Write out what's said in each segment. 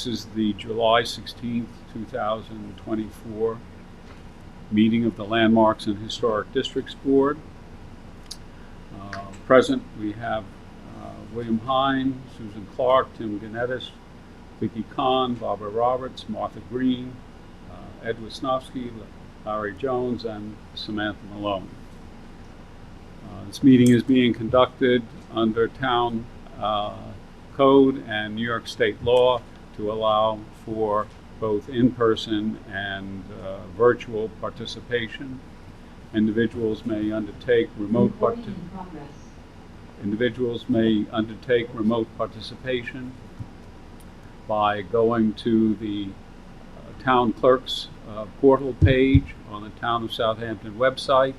This is the July 16th, 2024 meeting of the Landmarks and Historic Districts Board. Present, we have William Hine, Susan Clark, Tim Ganettis, Vicki Kahn, Barbara Roberts, Martha Green, Ed Wisnowski, Larry Jones, and Samantha Malone. This meeting is being conducted under town code and New York state law to allow for both in-person and virtual participation. Individuals may undertake remote participation by going to the town clerk's portal page on the Town of Southampton website,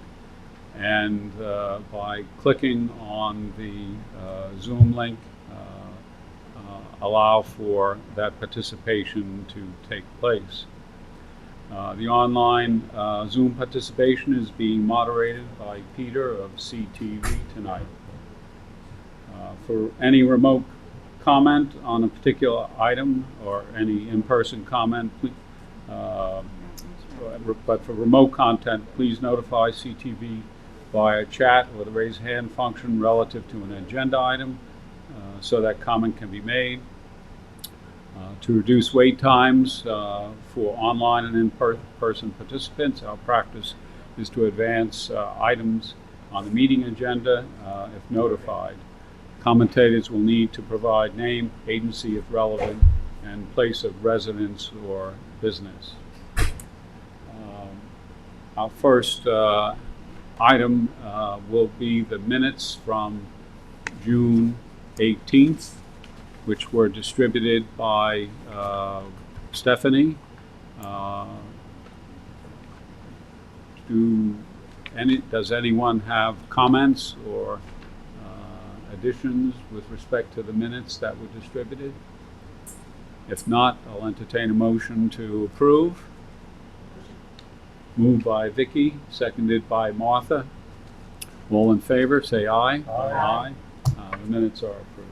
and by clicking on the Zoom link, allow for that participation to take place. The online Zoom participation is being moderated by Peter of CTV tonight. For any remote comment on a particular item or any in-person comment, but for remote content, please notify CTV via chat or the raise hand function relative to an agenda item so that comment can be made. To reduce wait times for online and in-person participants, our practice is to advance items on the meeting agenda if notified. Commentators will need to provide name, agency if relevant, and place of residence or business. Our first item will be the minutes from June 18th, which were distributed by Stephanie. Does anyone have comments or additions with respect to the minutes that were distributed? If not, I'll entertain a motion to approve. Moved by Vicki, seconded by Martha. All in favor, say aye. Aye. The minutes are approved.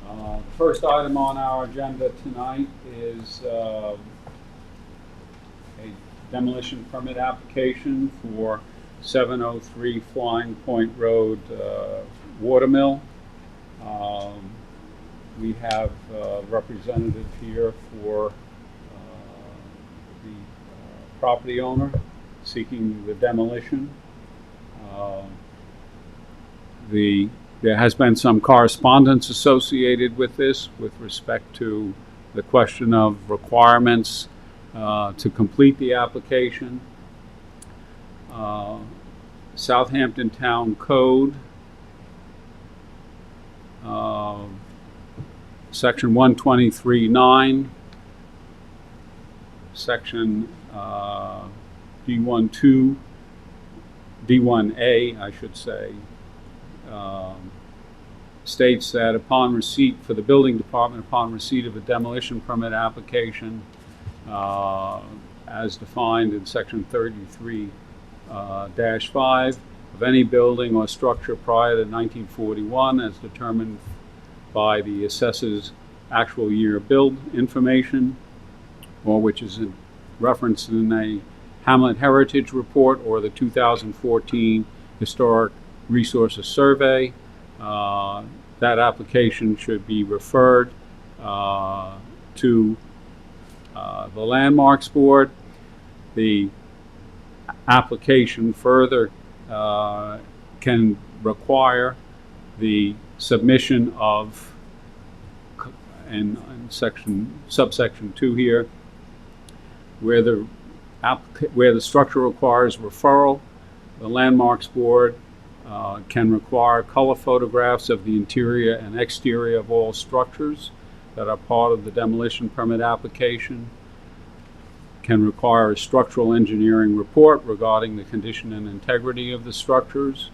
The first item on our agenda tonight is a demolition permit application for 703 Flying Point Road Watermill. We have a representative here for the property owner seeking the demolition. There has been some correspondence associated with this with respect to the question of requirements to complete the application. Southampton Town Code, Section 123.9, Section D1A, I should say, states that upon receipt for the building department, upon receipt of a demolition permit application, as defined in Section 33-5 of any building or structure prior to 1941 as determined by the assessor's actual year build information, or which is referenced in a Hamlet Heritage Report or the 2014 Historic Resources Survey. That application should be referred to the Landmarks Board. The application further can require the submission of, in subsection 2 here, where the structure requires referral, the Landmarks Board can require color photographs of the interior and exterior of all structures that are part of the demolition permit application, can require a structural engineering report regarding the condition and integrity of the structures,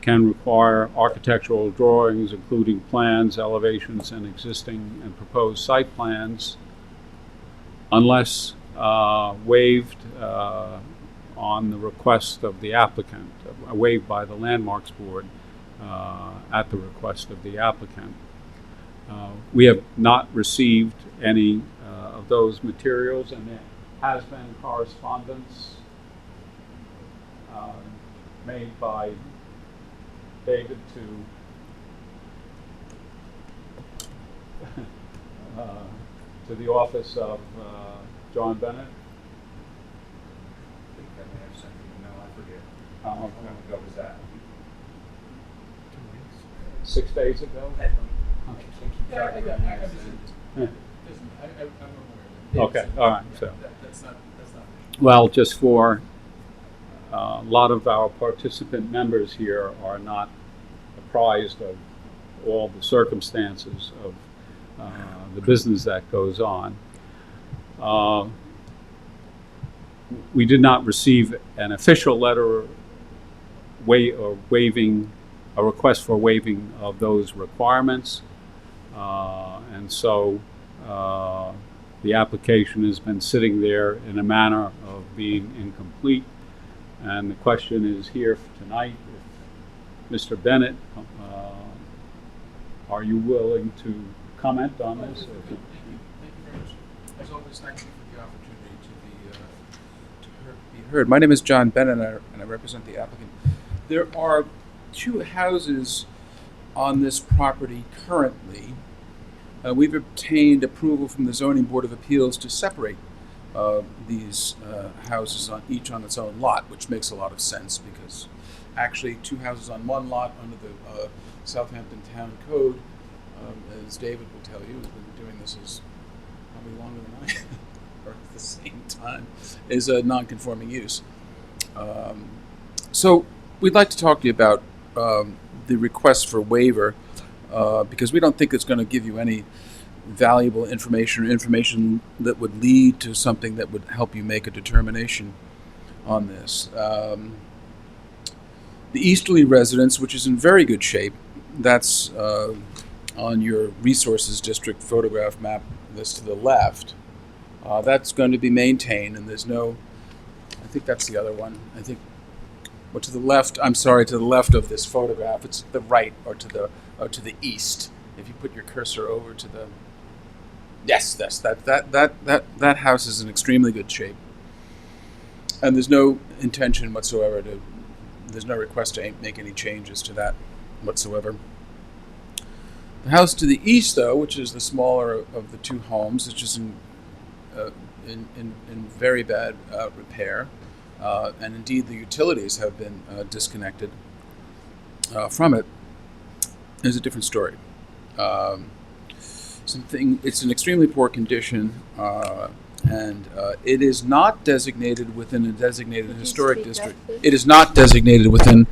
can require architectural drawings including plans, elevations, and existing and proposed site plans, unless waived on the request of the applicant, waived by the Landmarks Board at the request of the applicant. We have not received any of those materials, and there has been correspondence made by David to the office of John Bennett. I think I may have sent an email, I forget. Okay. How long ago was that? 6 days ago. Okay, all right. So, That's not. well, just for a lot of our participant members here are not apprised of all the circumstances of the business that goes on. We did not receive an official letter waiving a request for waiving of those requirements, and so the application has been sitting there in a manner of being incomplete. And the question is here tonight, if Mr. Bennett, are you willing to comment on this? Thank you very much. As always, thank you for the opportunity to be heard. My name is John Bennett, and I represent the applicant. There are two houses on this property currently. We've obtained approval from the Zoning Board of Appeals to separate these houses each on its own lot, which makes a lot of sense because actually two houses on one lot under the Southampton Town Code, as David will tell you, has been doing this as probably longer than I have, or at the same time, is a non-conforming use. So we'd like to talk to you about the request for waiver because we don't think it's going to give you any valuable information or information that would lead to something that would help you make a determination on this. The easterly residence, which is in very good shape, that's on your resources district photograph map that's to the left. That's going to be maintained, and there's no, I think that's the other one. I think, well, to the left, I'm sorry, to the left of this photograph, it's the right or to the east. If you put your cursor over to the, yes, that house is in extremely good shape. And there's no intention whatsoever there's no request to make any changes to that whatsoever. The house to the east, though, which is the smaller of the two homes, which is in very bad repair, and indeed the utilities have been disconnected from it, is a different story. It's in extremely poor condition, and it is not designated within a designated historic district. It is not designated within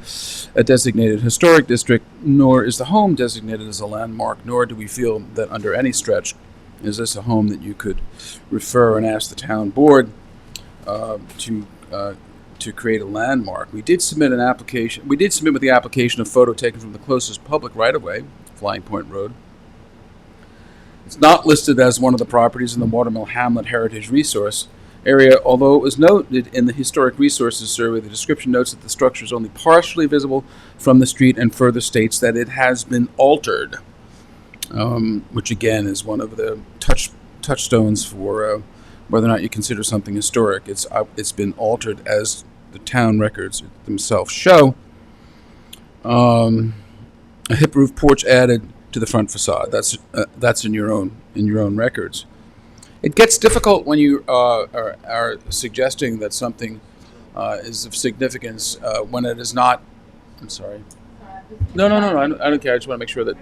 a designated historic district, nor is the home designated as a landmark, nor do we feel that under any stretch is this a home that you could refer and ask the town board to create a landmark. We did submit an application. We did submit with the application a photo taken from the closest public right-of-way, Flying Point Road. It's not listed as one of the properties in the Watermill Hamlet Heritage Resource Area, although it was noted in the Historic Resources Survey. The description notes that the structure is only partially visible from the street and further states that it has been altered, which again is one of the touchstones for whether or not you consider something historic. It's been altered, as the town records themselves show. A hip roof porch added to the front facade. That's in your own records. It gets difficult when you are suggesting that something is of significance when it is not. I'm sorry. No. I don't care. I just want to make sure that.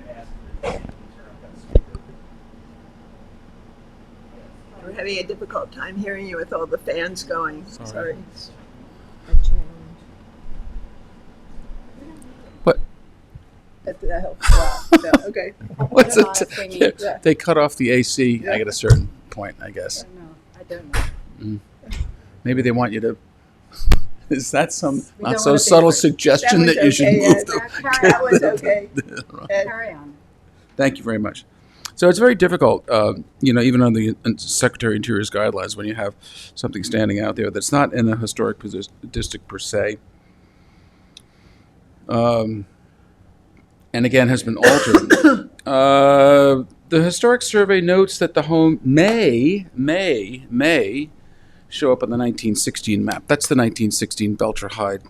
We're having a difficult time hearing you with all the fans going. Sorry. What? That helps a lot. No, okay. What's it? They cut off the AC at a certain point, I guess. I don't know. Maybe they want you to. Is that some not so subtle suggestion that you should move? That was okay. Carry on. Thank you very much. So it's very difficult, even on the Secretary of Interior's guidelines, when you have something standing out there that's not in a historic district per se, and again has been altered. The historic survey notes that the home may show up on the 1916 map. That's the 1916 Belcher Hyde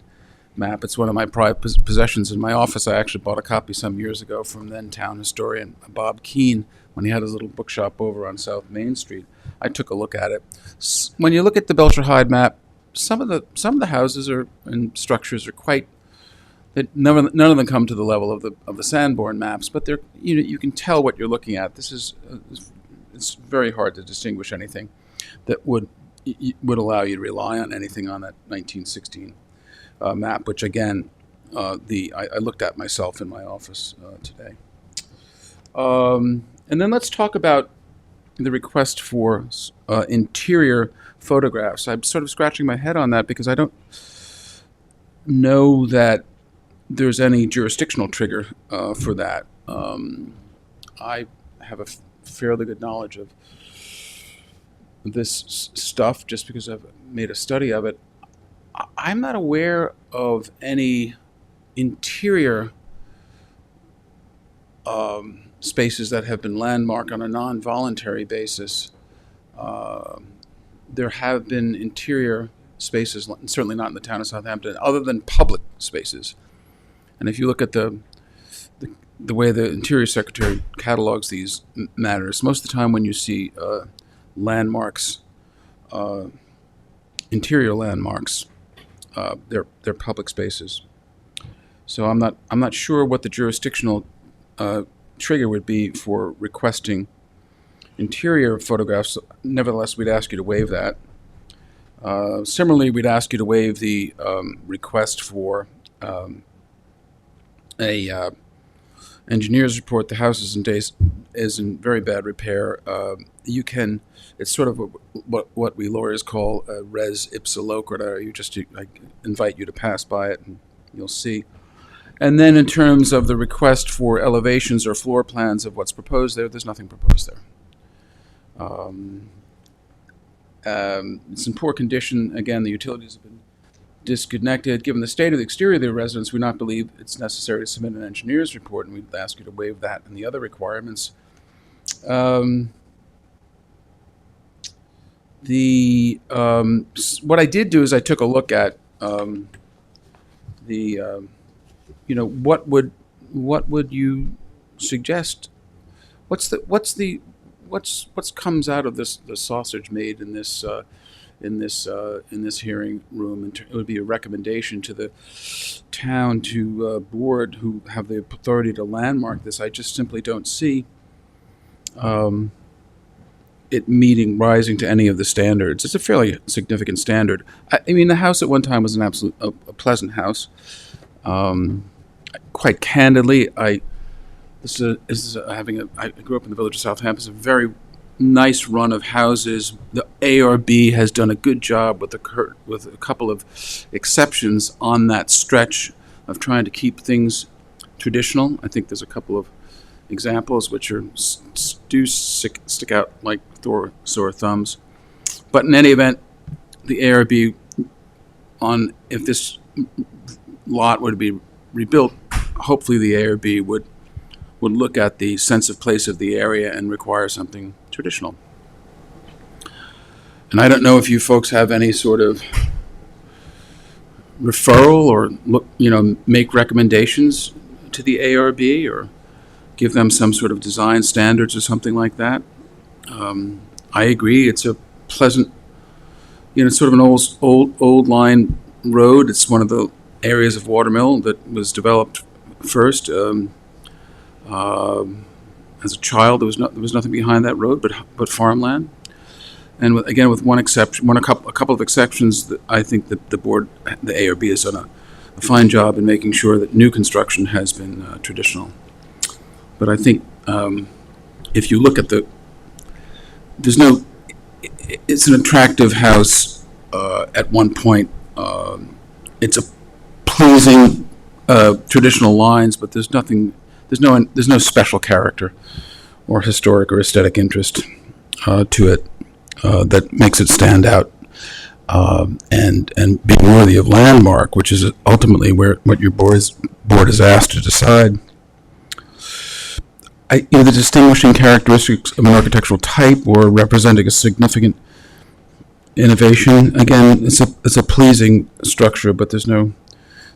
map. It's one of my prized possessions in my office. I actually bought a copy some years ago from then town historian Bob Keene when he had his little bookshop over on South Main Street. I took a look at it. When you look at the Belcher Hyde map, some of the houses and structures are quite. None of them come to the level of the Sanborn maps, but they're you can tell what you're looking at. It's very hard to distinguish anything that would allow you to rely on anything on that 1916 map, which again I looked at myself in my office today. And then let's talk about the request for interior photographs. I'm sort of scratching my head on that because I don't know that there's any jurisdictional trigger for that. I have a fairly good knowledge of this stuff just because I've made a study of it. I'm not aware of any interior spaces that have been landmarked on a non-voluntary basis. There have been interior spaces, certainly not in the town of Southampton, other than public spaces. And if you look at the way the Interior Secretary catalogs these matters, most of the time when you see landmarks, interior landmarks, they're public spaces. So I'm not sure what the jurisdictional trigger would be for requesting interior photographs. Nevertheless, we'd ask you to waive that. Similarly, we'd ask you to waive the request for a engineer's report. The house is in very bad repair. It's sort of what we lawyers call a res ipsa loquitur. I invite you to pass by it and you'll see. And then in terms of the request for elevations or floor plans of what's proposed there's nothing proposed there. It's in poor condition. Again, the utilities have been disconnected. Given the state of the exterior of the residence, we do not believe it's necessary to submit an engineer's report, and we'd ask you to waive that and the other requirements. What I did do is I took a look at what would you suggest? What's comes out of this the sausage made in this hearing room? It would be a recommendation to the town to board who have the authority to landmark this. I just simply don't see it rising to any of the standards. It's a fairly significant standard. I mean, the house at one time was a pleasant house. Quite candidly, I grew up in the village of Southampton. It's a very nice run of houses. The ARB has done a good job with a couple of exceptions on that stretch of trying to keep things traditional. I think there's a couple of examples which do stick out like sore thumbs. But in any event, the ARB, if this lot were to be rebuilt, hopefully the ARB would look at the sense of place of the area and require something traditional. And I don't know if you folks have any sort of referral or make recommendations to the ARB or give them some sort of design standards or something like that. I agree. It's a pleasant, it's sort of an old line road. It's one of the areas of Watermill that was developed first. As a child, there was nothing behind that road but farmland. And with one exception, a couple of exceptions, that I think that the ARB has done a fine job in making sure that new construction has been traditional. But I think if you look at it's an attractive house at one point. It's a pleasing traditional lines, but there's no special character or historic or aesthetic interest to it that makes it stand out and be worthy of landmark, which is ultimately what your board is asked to decide. either distinguishing characteristics of an architectural type or representing a significant innovation. Again, it's a pleasing structure, but there's no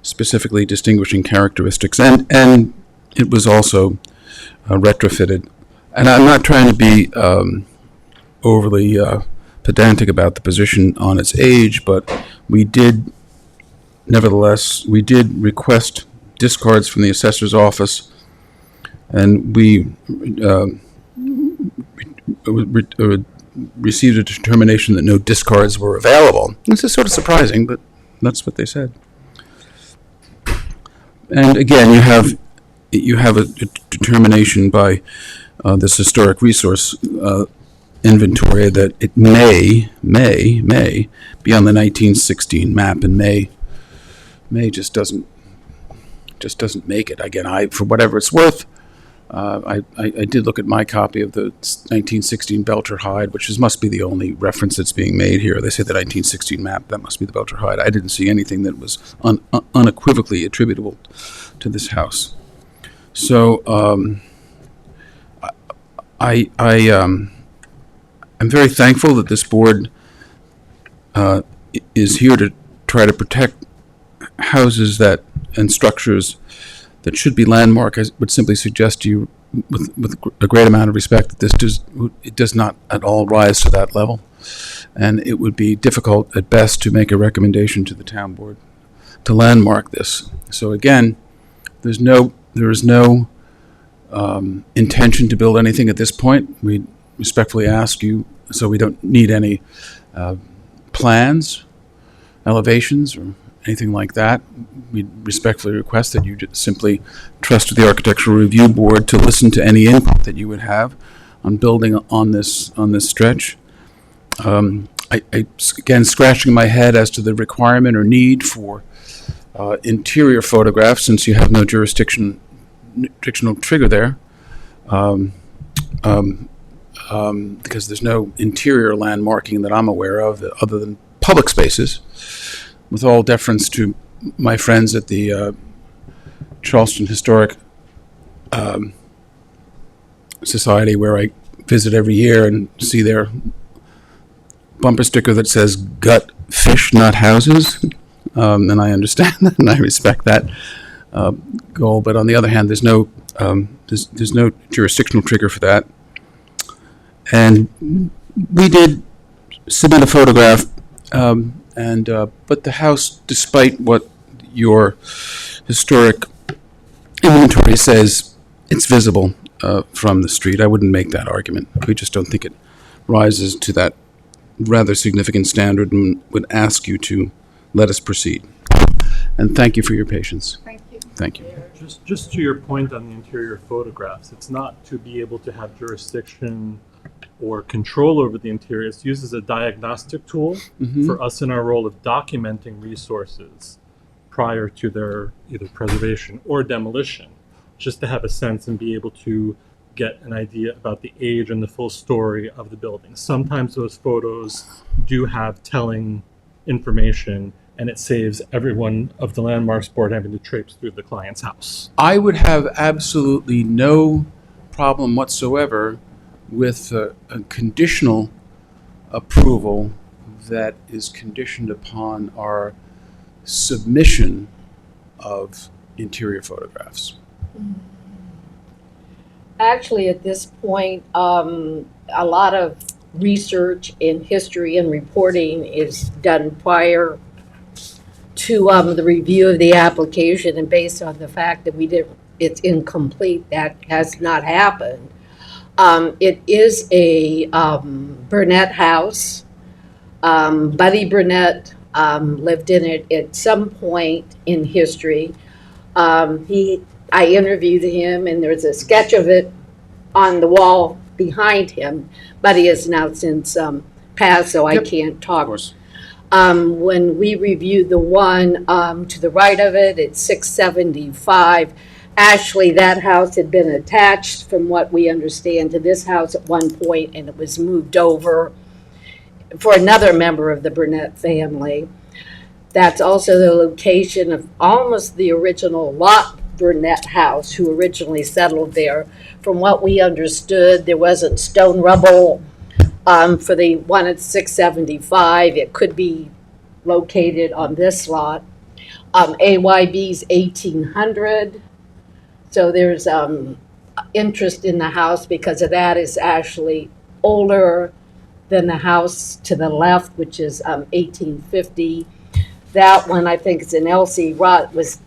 specifically distinguishing characteristics. And it was also retrofitted. And I'm not trying to be overly pedantic about the position on its age, but we did request discards from the assessor's office, and we received a determination that no discards were available. This is sort of surprising, but that's what they said. And again, you have a determination by this historic resource inventory that it may be on the 1916 map, and may just doesn't make it. Again, for whatever it's worth, I did look at my copy of the 1916 Belcher Hyde, which must be the only reference that's being made here. They say the 1916 map, that must be the Belcher Hyde. I didn't see anything that was unequivocally attributable to this house. So I'm very thankful that this board is here to try to protect houses and structures that should be landmark. I would simply suggest to you, with a great amount of respect, that it does not at all rise to that level, and it would be difficult at best to make a recommendation to the town board to landmark this. So again, there is no intention to build anything at this point. We respectfully ask you, so we don't need any plans, elevations, or anything like that. We respectfully request that you just simply trust the Architectural Review Board to listen to any input that you would have on building on this stretch. Again, scratching my head as to the requirement or need for interior photographs, since you have no jurisdictional trigger there, because there's no interior landmarking that I'm aware of other than public spaces. With all deference to my friends at the Charleston Historic Society, where I visit every year and see their bumper sticker that says "Gut fish, not houses," and I understand that and I respect that goal. But on the other hand, there's no jurisdictional trigger for that. And we did submit a photograph. But the house, despite what your historic inventory says, it's visible from the street. I wouldn't make that argument. We just don't think it rises to that rather significant standard, and would ask you to let us proceed. And thank you for your patience. Thank you. Thank you. Just to your point on the interior photographs, it's not to be able to have jurisdiction or control over the interior. It's used as a diagnostic tool for us in our role of documenting resources prior to their either preservation or demolition, just to have a sense and be able to get an idea about the age and the full story of the building. Sometimes those photos do have telling information, and it saves everyone of the Landmarks Board having to traipse through the client's house. I would have absolutely no problem whatsoever with a conditional approval that is conditioned upon our submission of interior photographs. Actually, at this point, a lot of research in history and reporting is done prior to the review of the application, and based on the fact that it's incomplete, that has not happened. It is a Burnett house. Buddy Burnett lived in it at some point in history. I interviewed him, and there's a sketch of it on the wall behind him. Buddy is now since passed, so I can't talk. Of course. When we reviewed the one to the right of it, it's 675. Actually, that house had been attached, from what we understand, to this house at one point, and it was moved over for another member of the Burnett family. That's also the location of almost the original lot Burnett house who originally settled there. From what we understood, there wasn't stone rubble for the one at 675. It could be located on this lot. AYB's 1800. So there's interest in the house because of that. Is actually older than the house to the left, which is 1850. That one, I think, is an Elsie,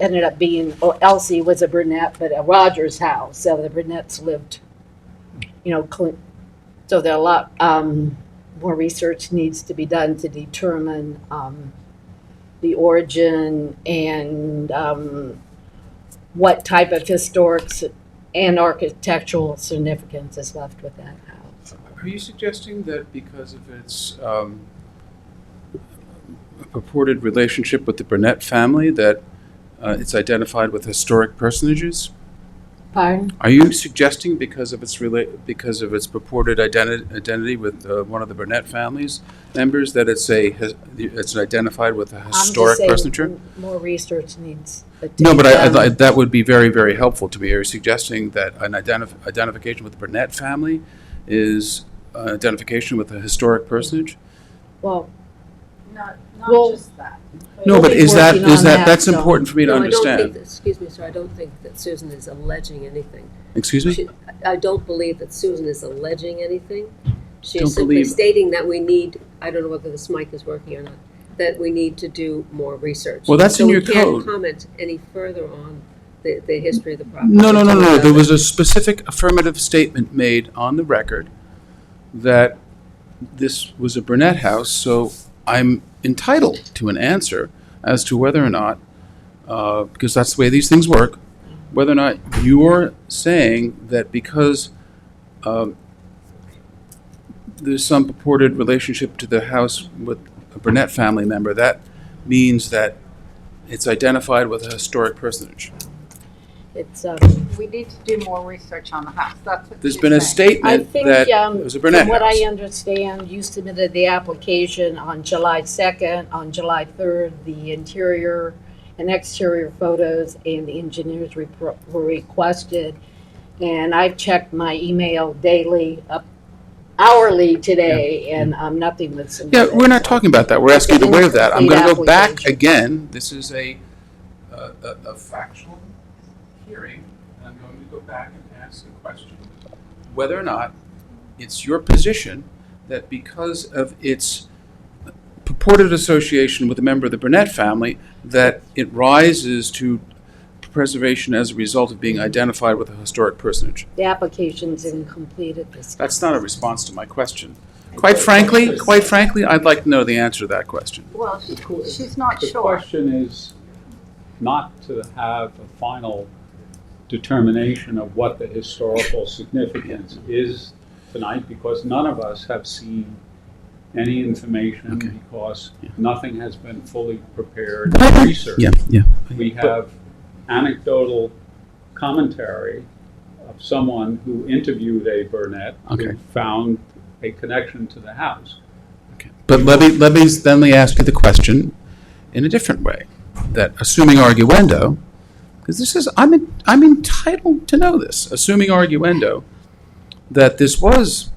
ended up being, Elsie was a Burnett, but a Rogers house. So the Burnetts lived, so there are a lot more research needs to be done to determine the origin and what type of historic and architectural significance is left with that house. Are you suggesting that because of its purported relationship with the Burnett family that it's identified with historic personages? Pardon? Are you suggesting because of its purported identity with one of the Burnett family's members that it's identified with a historic personage? More research needs. No, but that would be very, very helpful to me. Are you suggesting that an identification with the Burnett family is identification with a historic personage? Well, Not Well, just that. No, but be is working on that, that's so- important for me to No, I don't think understand? that- excuse me, sir, I don't think that Susan is alleging anything. Excuse me? I don't believe that Susan is alleging anything. Don't She's simply believe- stating that we need, I don't know whether this mic is working or not, that we need to do more research. Well, that's in your So we code. can't comment any further on the history of the property. No. There was a specific affirmative statement made on the record that this was a Burnett house, so I'm entitled to an answer as to whether or not, because that's the way these things work, whether or not you're saying that because there's some purported relationship to the house with a Burnett family member, that means that it's identified with a historic personage. it's, We need to do more research on the house. That's what There's she's been a saying. I statement think, that it was a Burnett from what house. I understand, you submitted the application on July 2nd. On July 3rd, the interior and exterior photos and the engineers were requested. And I've checked my email daily, hourly today, and nothing was Yeah, submitted. we're not talking about that. We're asking you to waive that. I'm going to go back Application. again. This is a factual hearing. And I'm going to go back and ask the question whether or not it's your position that because of its purported association with a member of the Burnett family, that it rises to preservation as a result of being identified with a historic personage. The application's incomplete at this time. That's not a response to my question. Quite frankly, I'd like to know the answer to that question. Well, she's not The sure. question is not to have a final determination of what the historical significance is tonight, because none of us have seen any information, Okay. because Yeah. nothing has been fully prepared and researched. Yeah. We have anecdotal commentary of someone who interviewed a Burnett Okay. who found a connection to the house. Okay. But let me ask you the question in a different way. That assuming arguendo, because this is I'm entitled to know this. Assuming arguendo, that this was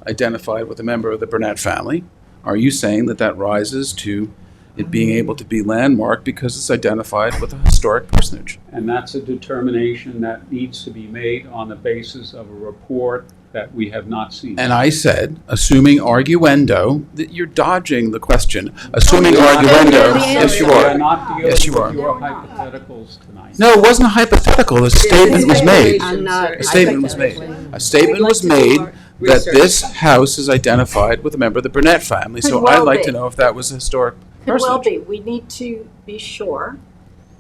identified with a member of the Burnett family, are you saying that that rises to it being able to be landmarked because it's identified with a historic personage? And that's a determination that needs to be made on the basis of a report that we have not seen. And I said, assuming arguendo, that you're dodging the question. Assuming Oh, arguendo, the yes you We are are. not dealing Yes, you with are. your hypotheticals tonight. No, it wasn't a hypothetical. A statement was made. I'm not. A statement was made. A statement was made that this house is identified with a member of the Burnett family. So Could well I'd like to be. know if that was a historic Could well personage. be. We need to be sure,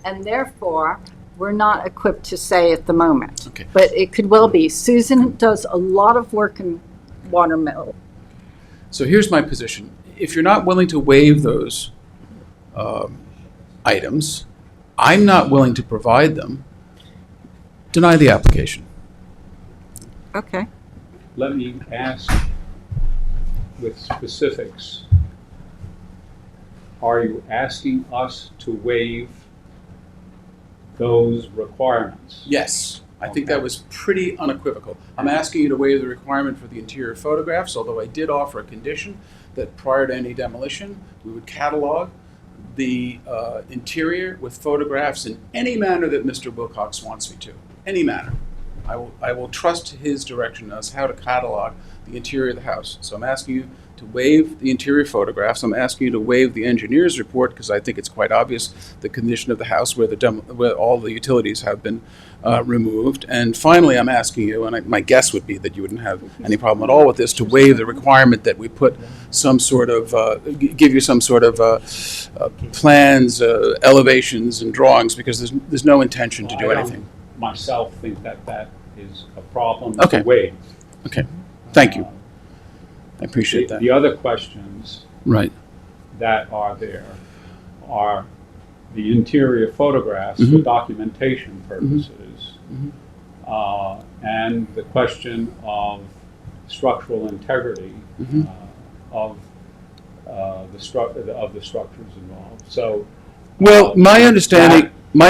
and therefore, we're not equipped to say at the moment. Okay. But it could well be. Susan does a lot of work in Watermill. So here's my position. If you're not willing to waive those items, I'm not willing to provide them. Deny the application. Okay. Let me ask with specifics. Are you asking us to waive those requirements. Yes, I think that Okay. was pretty unequivocal. I'm asking you to waive the requirement for the interior photographs, although I did offer a condition that prior to any demolition, we would catalog the interior with photographs in any manner that Mr. Wilcox wants me to, any manner. I will trust his direction as how to catalog the interior of the house. So I'm asking you to waive the interior photographs. I'm asking you to waive the engineer's report because I think it's quite obvious the condition of the house where where all the utilities have been removed. And finally, I'm asking you, and my guess would be that you wouldn't have any problem at all with this, to waive the requirement that we put some sort of, give you some sort of plans, elevations, and drawings because there's no intention to do I don't anything. myself think that that is a problem Okay. to waive. Okay, thank you. I appreciate that. The other questions Right. that are there are the interior photographs for Mhm. documentation purposes, Mhm. and the question of structural integrity Mhm. of the structures involved. So, Well, my that-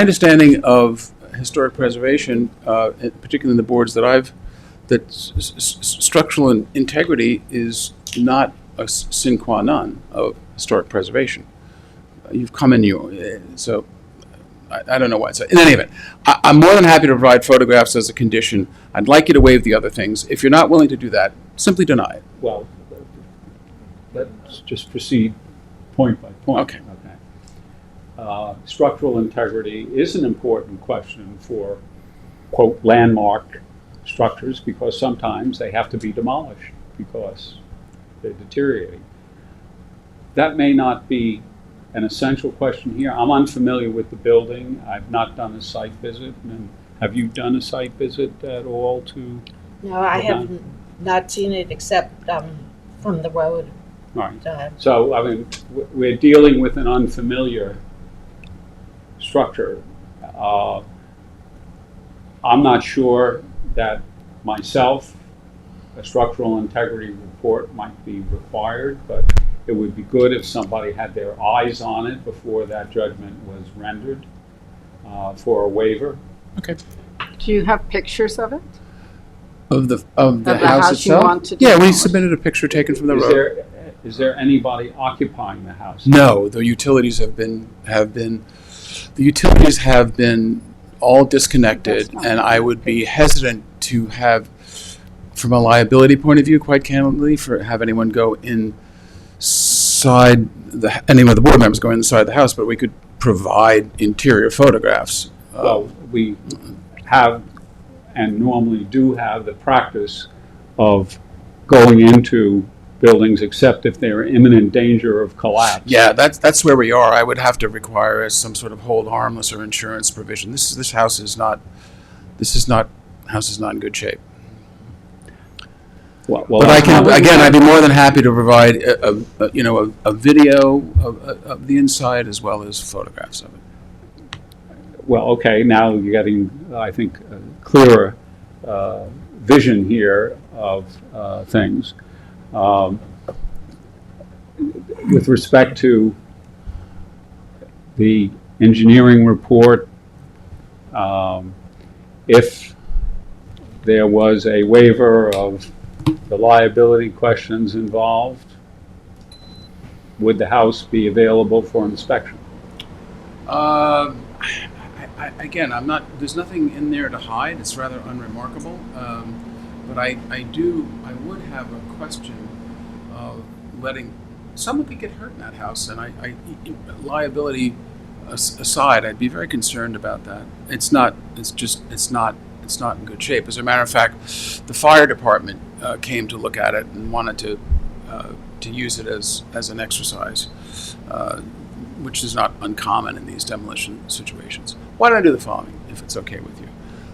understanding of historic preservation, particularly in the boards that structural integrity is not a sine qua non of historic preservation. You've come in so I don't know why. So in any event, I'm more than happy to provide photographs as a condition. I'd like you to waive the other things. If you're not willing to do that, simply deny it. well, let's just proceed point by point. Okay. Structural integrity is an important question for, quote, landmark structures because sometimes they have to be demolished because they're deteriorating. That may not be an essential question here. I'm unfamiliar with the building. I've not done a site visit. And have you done a site visit at all to? No, I Okay. have not seen it except from the road. All right. So, I mean, we're dealing with an unfamiliar structure. I'm not sure that myself, a structural integrity report might be required, but it would be good if somebody had their eyes on it before that judgment was rendered for a waiver. Okay. Do you have pictures of it? Of the the house house you itself? want to Yeah, we demolish? submitted a picture taken from the road. Is there anybody occupying the house? No, the utilities have been all disconnected, That's not and I would be hesitant to have, from a liability point of view, quite candidly, have anyone go inside any of the board members go inside the house, but we could provide interior photographs. Well, we have and normally do have the practice of going into buildings except if they're in imminent danger of collapse. Yeah, that's where we are. I would have to require some sort of hold harmless or insurance provision. This house is not in good shape. Well, But I can again. I'd be more than happy to provide a video of the inside as well as photographs of it. Well, okay, now you're getting, I think, a clearer vision here of things. With respect to the engineering report, if there was a waiver of the liability questions involved, would the house be available for inspection? Again, I'm not. There's nothing in there to hide. It's rather unremarkable. But I would have a question of letting someone could get hurt in that house, and liability aside, I'd be very concerned about that. It's not in good shape. As a matter of fact, the fire department came to look at it and wanted to use it as an exercise, which is not uncommon in these demolition situations. Why don't I do the following, if it's okay with you?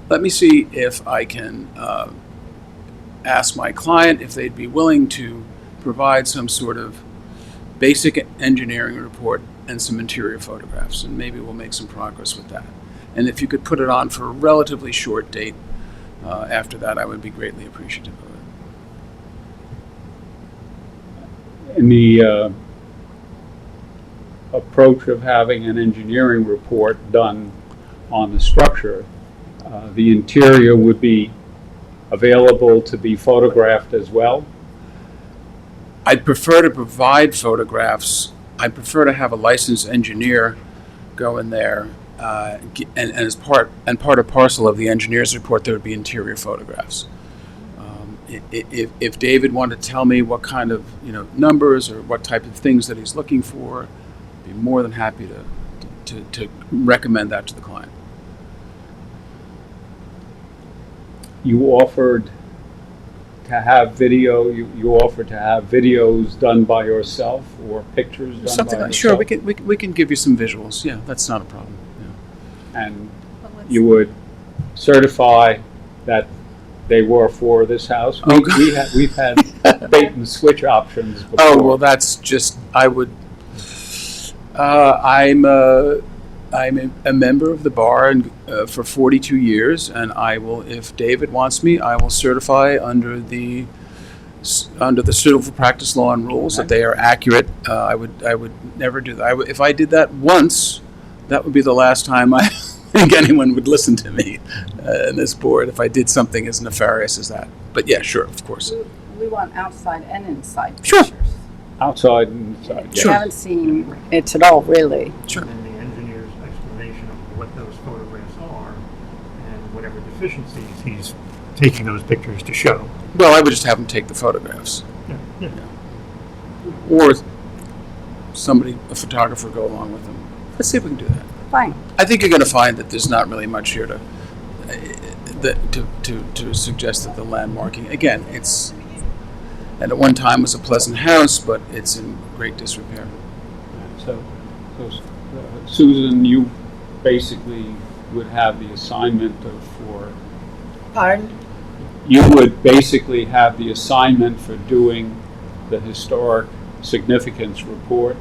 Let me see if I can ask my client if they'd be willing to provide some sort of basic engineering report and some interior photographs, and maybe we'll make some progress with that. And if you could put it on for a relatively short date after that, I would be greatly appreciative of it. In the approach of having an engineering report done on the structure, the interior would be available to be photographed as well? I'd prefer to provide photographs. I'd prefer to have a licensed engineer go in there, and as part and parcel of the engineer's report, there would be interior photographs. If David wanted to tell me what kind of numbers or what type of things that he's looking for, I'd be more than happy to recommend that to the client. You offered to have video, you offered to have videos done by yourself or pictures done Something by like, yourself? sure, we can give you some visuals. Yeah, that's not a problem. Yeah. And you would certify that they were for this house? Oh, God. We've had bait and switch options before. Oh, well, that's just, I would, I'm a member of the bar for 42 years, and I will, if David wants me, I will certify under the suitable practice law and rules that they are accurate. I would never do that. If I did that once, that would be the last time I think anyone would listen to me in this board if I did something as nefarious as that. But yeah, sure, of course. We want outside and inside Sure. pictures. Outside and inside, We yeah. haven't seen it at all, really. Sure. And the engineer's explanation of what those photographs are and whatever deficiencies he's taking those pictures to show. Well, I would just have them take the photographs. Yeah. Or somebody, a photographer, go along with them. Let's see if we can do that. Fine. I think you're going to find that there's not really much here to suggest that the landmarking, again, it's, and at one time was a pleasant house, but it's in great disrepair. So Susan, you basically would have the assignment Pardon? you would basically have the assignment for doing the historic significance report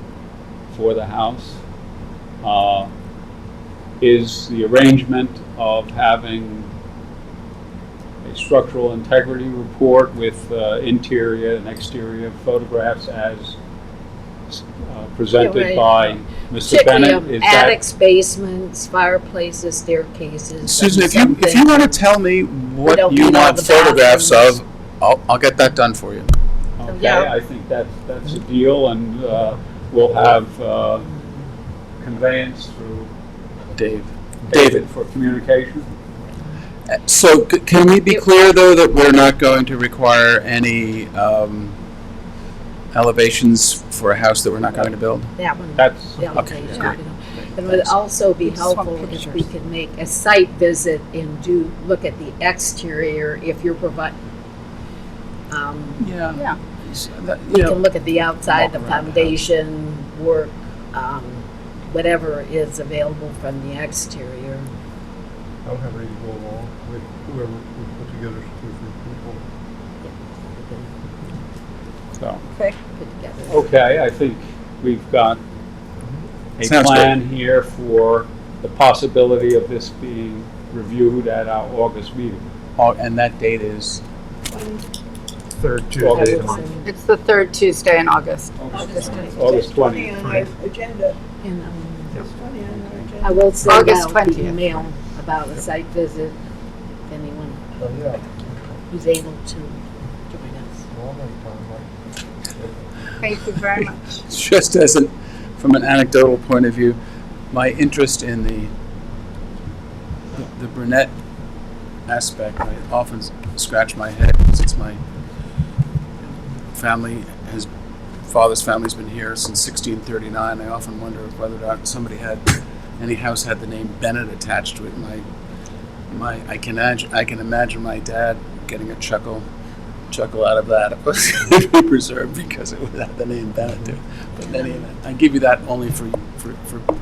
for the house. Is the arrangement of having a structural integrity report with interior and exterior photographs as presented Yeah, right. by Mr. Particularly Bennett? of Is that attics, basements, fireplaces, staircases. Susan, if something. you want to tell me what don't you need all want the photographs bathrooms. of, I'll get that done for you. Okay, Yeah. I think that's a deal, and we'll have conveyance through David. David for communication. So can we be clear, though, that we're not going to require any elevations for a house that we're not going to build? That one. That's, the Okay, elevation, great. you know. It would also be We just want helpful if we pictures. could make a site visit and look at the exterior if you're providing. Yeah. Yeah. We can look at the outside, the Walk around the foundation work, whatever is available from the exterior. I don't have any to go along with whoever we put together two or three people. so, Put together. okay, I think we've got a Sounds plan here for the possibility of this being reviewed at our August meeting. Oh, and that date is? Third August Tuesday. 20th. It's the third Tuesday in August. August 20th. on our agenda. And, It's 20 on our agenda. I will send August out the 20th. email about a site visit, if anyone So, yeah, who's able to join us. normally time, like, Thank you very much. Just as from an anecdotal point of view, my interest in the brunette aspect, I often scratch my head since my father's family's been here since 1639. I often wonder whether or not any house had the name Bennett attached to it. I can imagine my dad getting a chuckle out of that. It was preserved because it had the name Bennett to it. But in any event, I give you that only for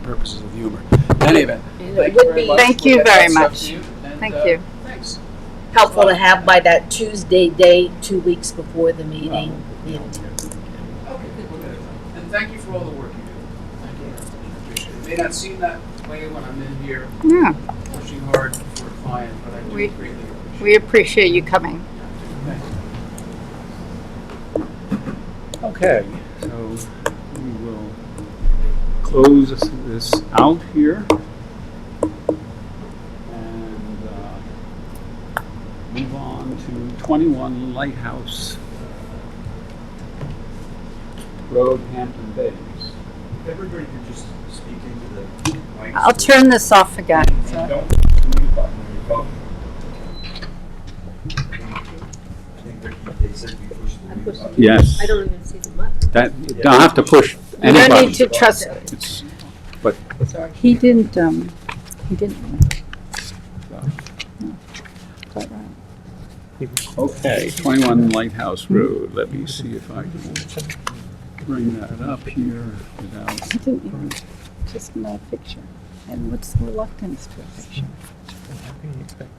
purposes of humor. In any event, And thank it you would very be much. Thank We'll you get that very stuff much. to you, and, Thank you. Thanks. helpful to have by that Tuesday date, 2 weeks before the meeting. Okay, we'll get it done. And thank you for all the work you do. Thank you. I appreciate it. It may not seem that way when I'm in here Yeah, pushing hard for a client, but I do We- greatly appreciate we appreciate you coming. it. Thank you. Okay, so we will close this out here. 21 Lighthouse Road, Hampton Bays. Everybody could just speak into the mic. I'll turn this off again. So. Don't push the mute button when you're talking. I think they said you push the mute button. Yes. I don't even see the button. That, you don't have to push You any don't button. need to trust. It's, but He didn't. He didn't. Quite right. okay, 21 Lighthouse Road. Let me see if I can bring that up here without. He didn't even. Just no picture. And what's the reluctance to a picture? How can you expect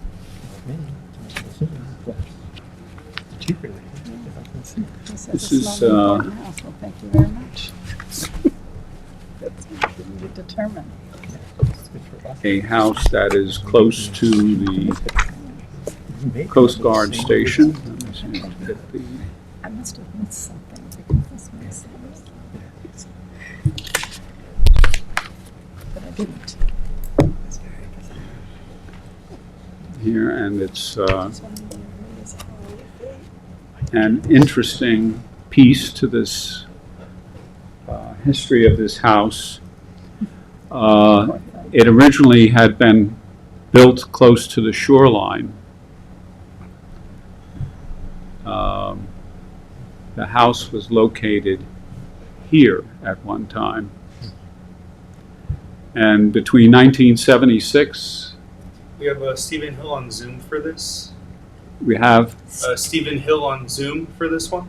me to make a decision? Cheaper than if I can see. He said This it's is, not an important house. Well, thank you very much. That's easy to determine. a house that is close to the Coast Guard station. Let me see if I get the- I must have missed something because this makes sense. But I didn't. here, and it's Just wanted to notice how an interesting piece to this history of this house. It originally had been built close to the shoreline. The house was located here at one time. And between 1976, We have Stephen Hill on Zoom for this. we have, Stephen Hill on Zoom for this one.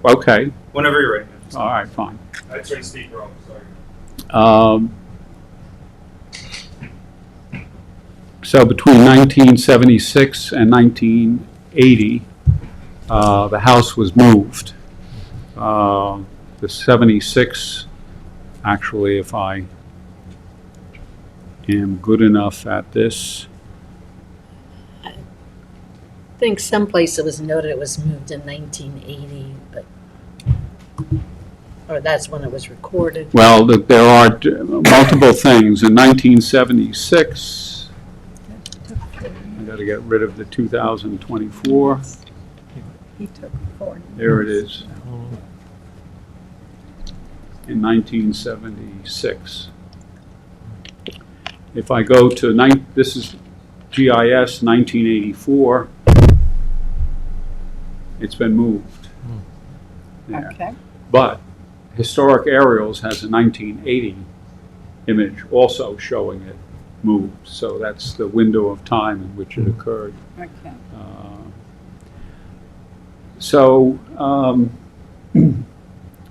okay, Whenever you're ready. all right, fine. I turned speaker off, sorry. So between 1976 and 1980, the house was moved. The 76, actually, if I am good enough at this, I think someplace it was noted it was moved in 1980, but, or that's when it was recorded. well, there are multiple things. In 1976, I got to get rid of the 2024. he took 4. There it is. In 1976. If I go to, this is GIS 1984, it's been moved. There. Okay. But Historic Aerials has a 1980 image also showing it moved. So that's the window of time in which it occurred. Okay. So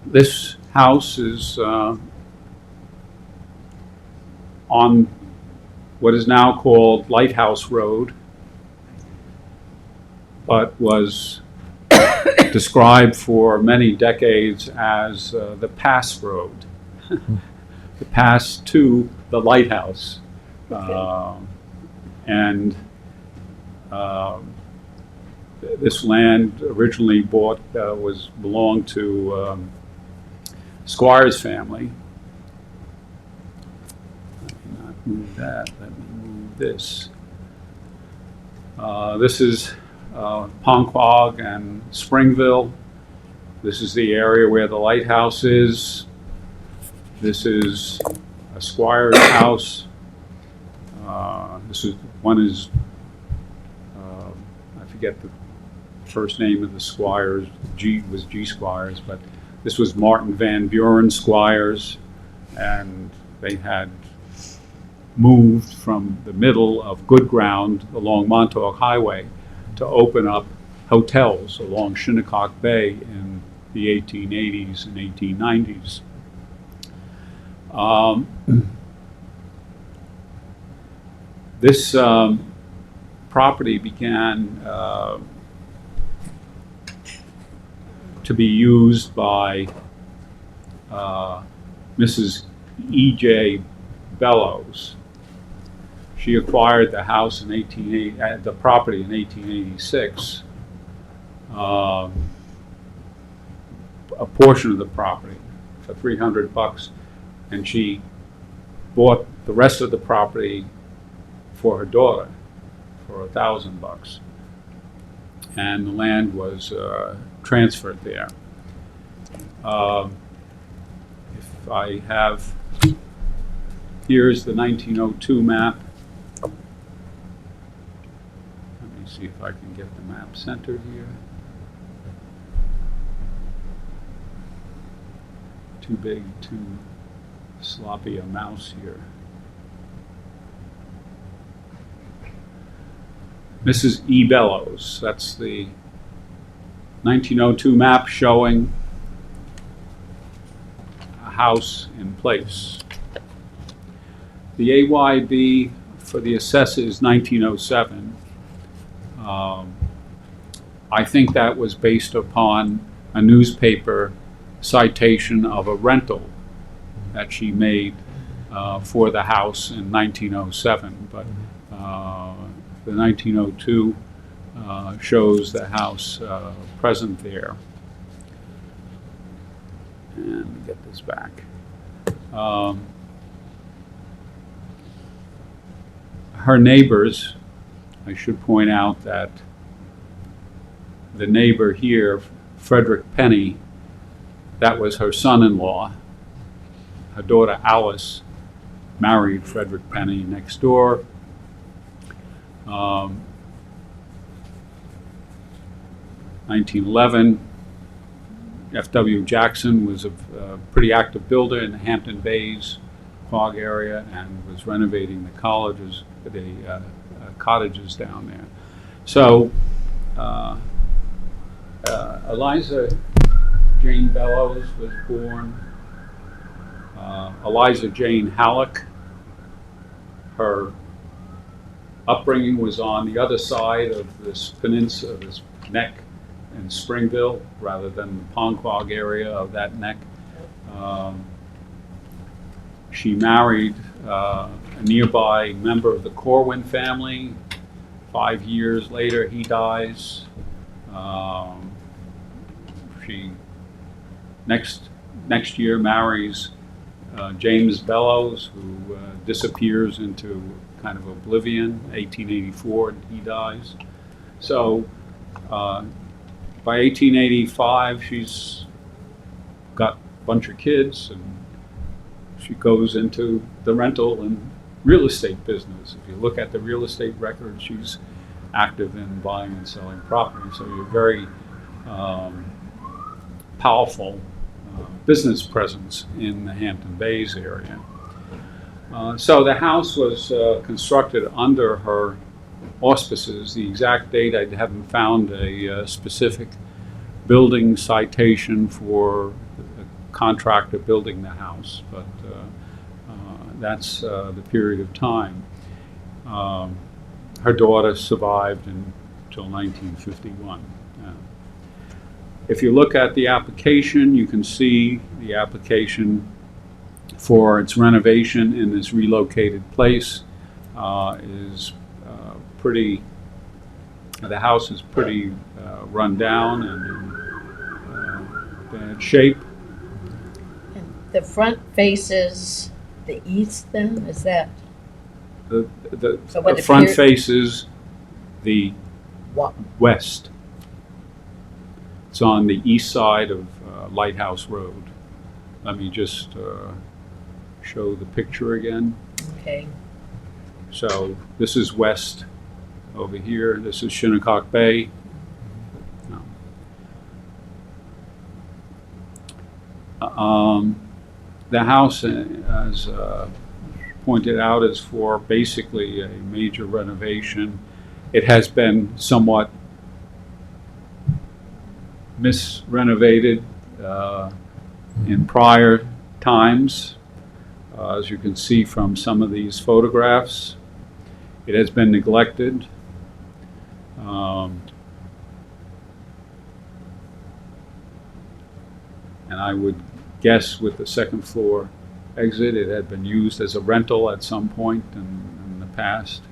this house is on what is now called Lighthouse Road, but was described for many decades as the Pass Road, the pass to the lighthouse. And this land originally belonged to Squire's family. Let me not move that. Let me move this. This is Ponquag and Springville. This is the area where the lighthouse is. This is a Squire's house. One is I forget the first name of the Squires. G Squires, but this was Martin Van Buren Squires, and they had moved from the middle of good ground along Montauk Highway to open up hotels along Shinnecock Bay in the 1880s and 1890s. This property began to be used by Mrs. E.J. Bellows. She acquired the house in the property in 1886. A portion of the property for $300, and she bought the rest of the property for her daughter for $1,000. and the land was transferred there. If I have, here's the 1902 map. Let me see if I can get the map centered here. Too big, too sloppy a mouse here. Mrs. E. Bellows, that's the 1902 map showing a house in place. The AYB for the assessor is 1907. I think that was based upon a newspaper citation of a rental that she made for the house in 1907, but the 1902 shows the house present there. And let me get this back. Her neighbors, I should point out that the neighbor here, Frederick Penny, that was her son-in-law. Her daughter Alice married Frederick Penny next door. 1911, F.W. Jackson was a pretty active builder in the Hampton Bays, Quogue area, and was renovating the cottages down there. So Eliza Jane Bellows was born. Eliza Jane Halleck. Her upbringing was on the other side of this peninsula, this neck in Springville, rather than the Ponquag area of that neck. She married a nearby member of the Corwin family. 5 years later, he dies. She next year marries James Bellows, who disappears into kind of oblivion. 1884, he dies. So by 1885, she's got a bunch of kids, and she goes into the rental and real estate business. If you look at the real estate record, she's active in buying and selling property. So you're very powerful business presence in the Hampton Bays area. So the house was constructed under her auspices. The exact date, I haven't found a specific building citation for the contractor building the house, but that's the period of time. Her daughter survived until 1951. If you look at the application, you can see the application for its renovation in this relocated place is pretty, the house is pretty run down and in bad shape. And the front faces the east then, is that? So The what front appear- faces the What? west. It's on the east side of Lighthouse Road. Let me just show the picture again. Okay. So this is west over here. This is Shinnecock Bay. The house, as pointed out, is for basically a major renovation. It has been somewhat misrenovated in prior times. As you can see from some of these photographs, it has been neglected. And I would guess with the second floor exit, it had been used as a rental at some point in the past.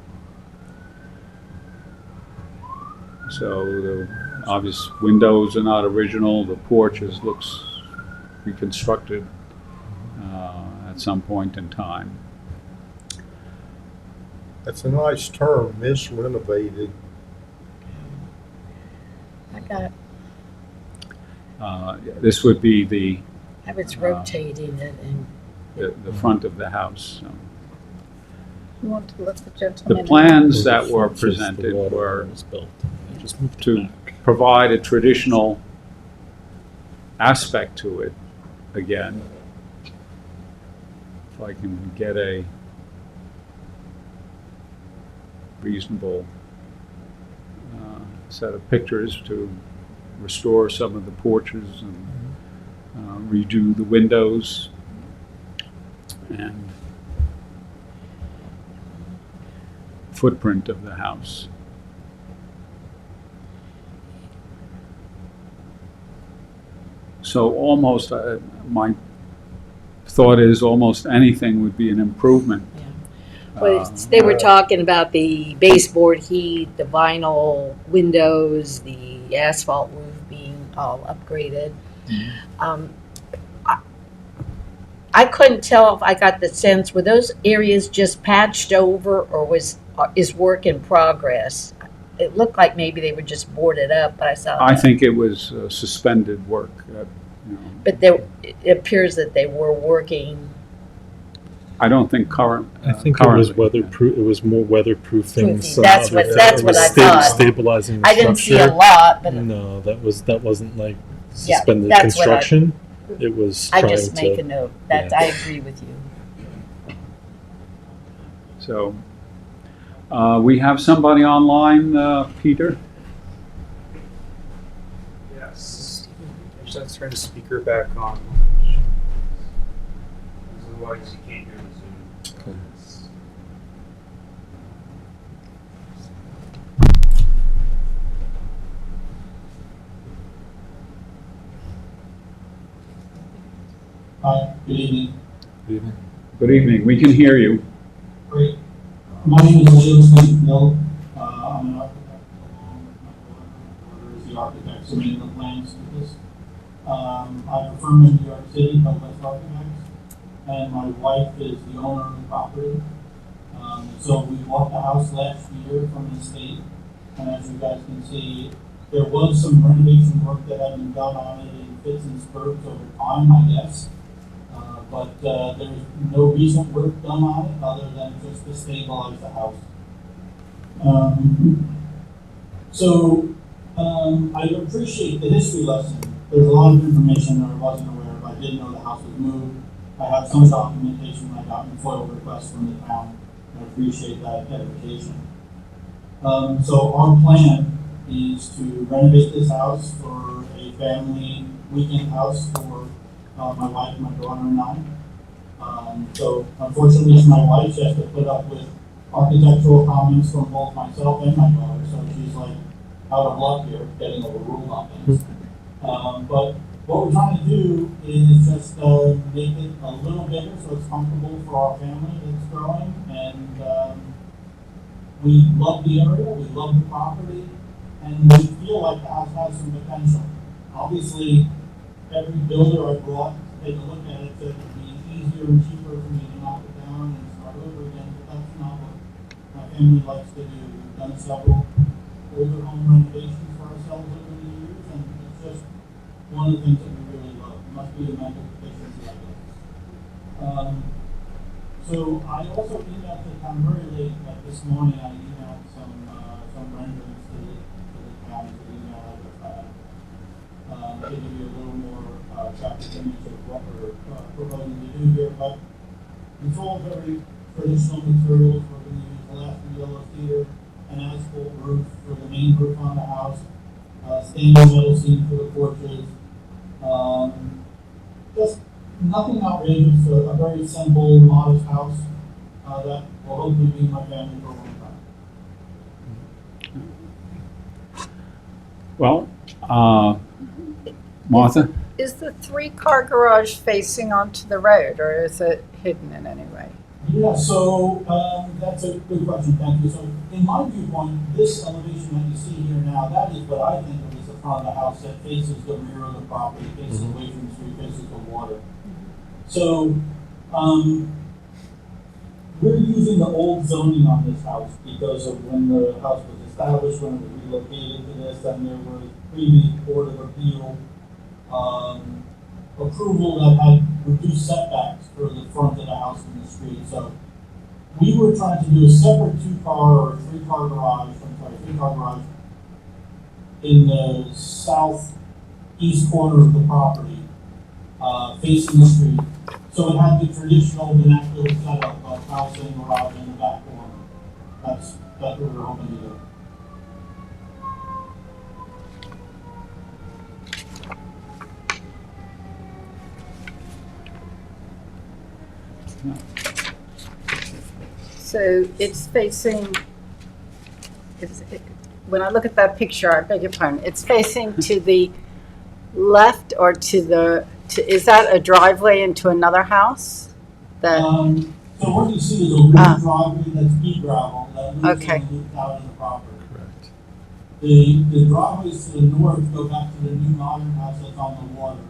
So the obvious windows are not original. The porch looks reconstructed at some point in time. That's a nice term, misrenovated. Got it. This would be the How it's rotating it and. the front of the house. So You want to let the gentleman the in? plans that were Just the presented water were was built. They just moved it to back. provide a traditional aspect to it again. If I can get a reasonable set of pictures to restore some of the porches and redo the windows and footprint of the house. So almost, my thought is almost anything would be an improvement. Well, they were talking about the baseboard heat, the vinyl windows, the asphalt roof being all upgraded. I couldn't tell if I got the sense, were those areas just patched over or is work in progress? It looked like maybe they were just boarded up, but I saw. I think it was suspended work. But it appears that they were working. I don't think current. I think currently, it was weatherproof. It was more weatherproofing. some That's other what- thing. that's It what was I thought. Stabilizing the I didn't see a structure. lot, but No, that wasn't like Yeah, suspended that's what I- construction. It was I trying just make a to. note. That yeah. I agree with you. So we have somebody online, Peter. Yes. Just have to turn the speaker back on. Otherwise, you can't hear the Zoom. Hi, good evening. Good evening. We can hear you. Great. My name is William Stephen Hill. I'm an architect along with my daughter. Is the architect submitting the plans to this. I'm a firm in New York City called West Architects, and my wife is the owner of the property. So we bought the house last year from the state, and as you guys can see, there was some renovation work that had been done on it in fits and spurts over time, I guess. But there's no recent work done on it other than just to stabilize the house. I appreciate the history lesson. There's a lot of information that I wasn't aware of. I didn't know the house was moved. I have some documentation I got in FOIL requests from the town. I appreciate that edification. So our plan is to renovate this house for a family weekend house for my wife, my daughter, and I. So unfortunately for my wife, she has to put up with architectural comments from both myself and my daughter, so she's like out of luck here, getting overruled on things. But what we're trying to do is just make it a little bigger so it's comfortable for our family that's growing, and we love the area, we love the property, and we feel like the house has some potential. Obviously, every builder I brought to take a look at it said it'd be easier and cheaper for me to knock it down and start over again, but that's not what my family likes to do. We've done several older home renovations for ourselves over the years, and it's just one of the things that we really love. It must be a mental deficiency, I guess. So I also emailed the town very late, like this morning, I emailed some renderings to the town, to the email address I have. To give you a little more traffic image of what we're proposing to do here, but it's all very traditional materials. We're going to use Alaskan yellow cedar, an asphalt roof for the main roof on the house, standing metal seam for the porches, just nothing outrageous, a very simple, modest house that will hopefully be my family for a long time. Well, Martha? Is the three-car garage facing onto the road, or is it hidden in any way? Yeah, so that's a good question, thank you. So in my viewpoint, this elevation that you see here now, that is what I think of as the front of the house that faces the rear of the property, faces away from the street, faces the water. So we're using the old zoning on this house because of when the house was established when it was relocated to this, and there was previous Board of Appeal approval that had reduced setbacks for the front of the house and the street. So we were trying to do a separate three-car garage in the southeast corner of the property, facing the street. So it had the traditional vernacular setup of house and garage in the back corner. That's what we were hoping to do. So it's facing, when I look at that picture, I beg your pardon, it's facing to the left or is that a driveway into another house? So what you see is a little driveway that's pea gravel that moves Okay. and loops out in the property. Correct. The driveways to the north go back to the new modern house that's on the water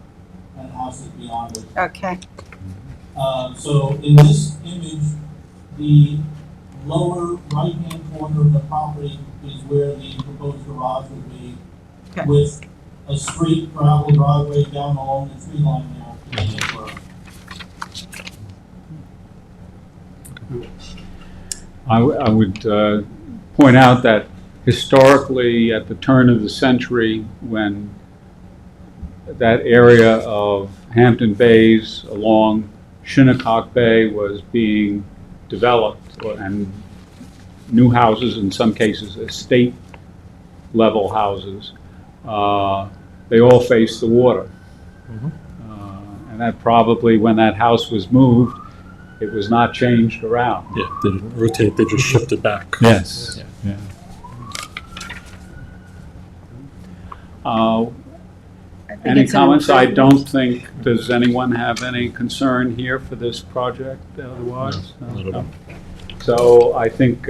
and houses beyond it. Okay, So in this image, the lower right-hand corner of the property is where the proposed garage would be, Okay. with a straight gravel driveway down along the tree line there to the road. I would point out that historically, at the turn of the century, when that area of Hampton Bays along Shinnecock Bay was being developed, and new houses, in some cases estate-level houses, they all faced the water. And that probably, when that house was moved, it was not changed around. Yeah, they didn't rotate, they just shifted back. Yes. Yeah. Yeah. I think Any it's an comments? I improvement. don't think, does anyone have any concern here for this project otherwise? No, not at all. So I think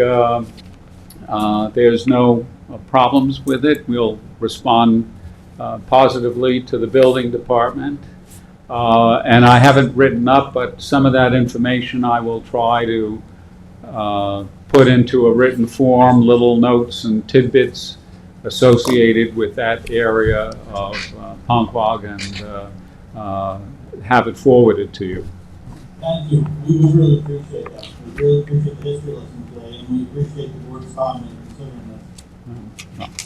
there's no problems with it. We'll respond positively to the building department. And I haven't written up, but some of that information I will try to put into a written form, little notes and tidbits associated with that area of Ponquag, and have it forwarded to you. Thank you. We would really appreciate that. We really appreciate the history lesson today, and we appreciate the board's time in considering this.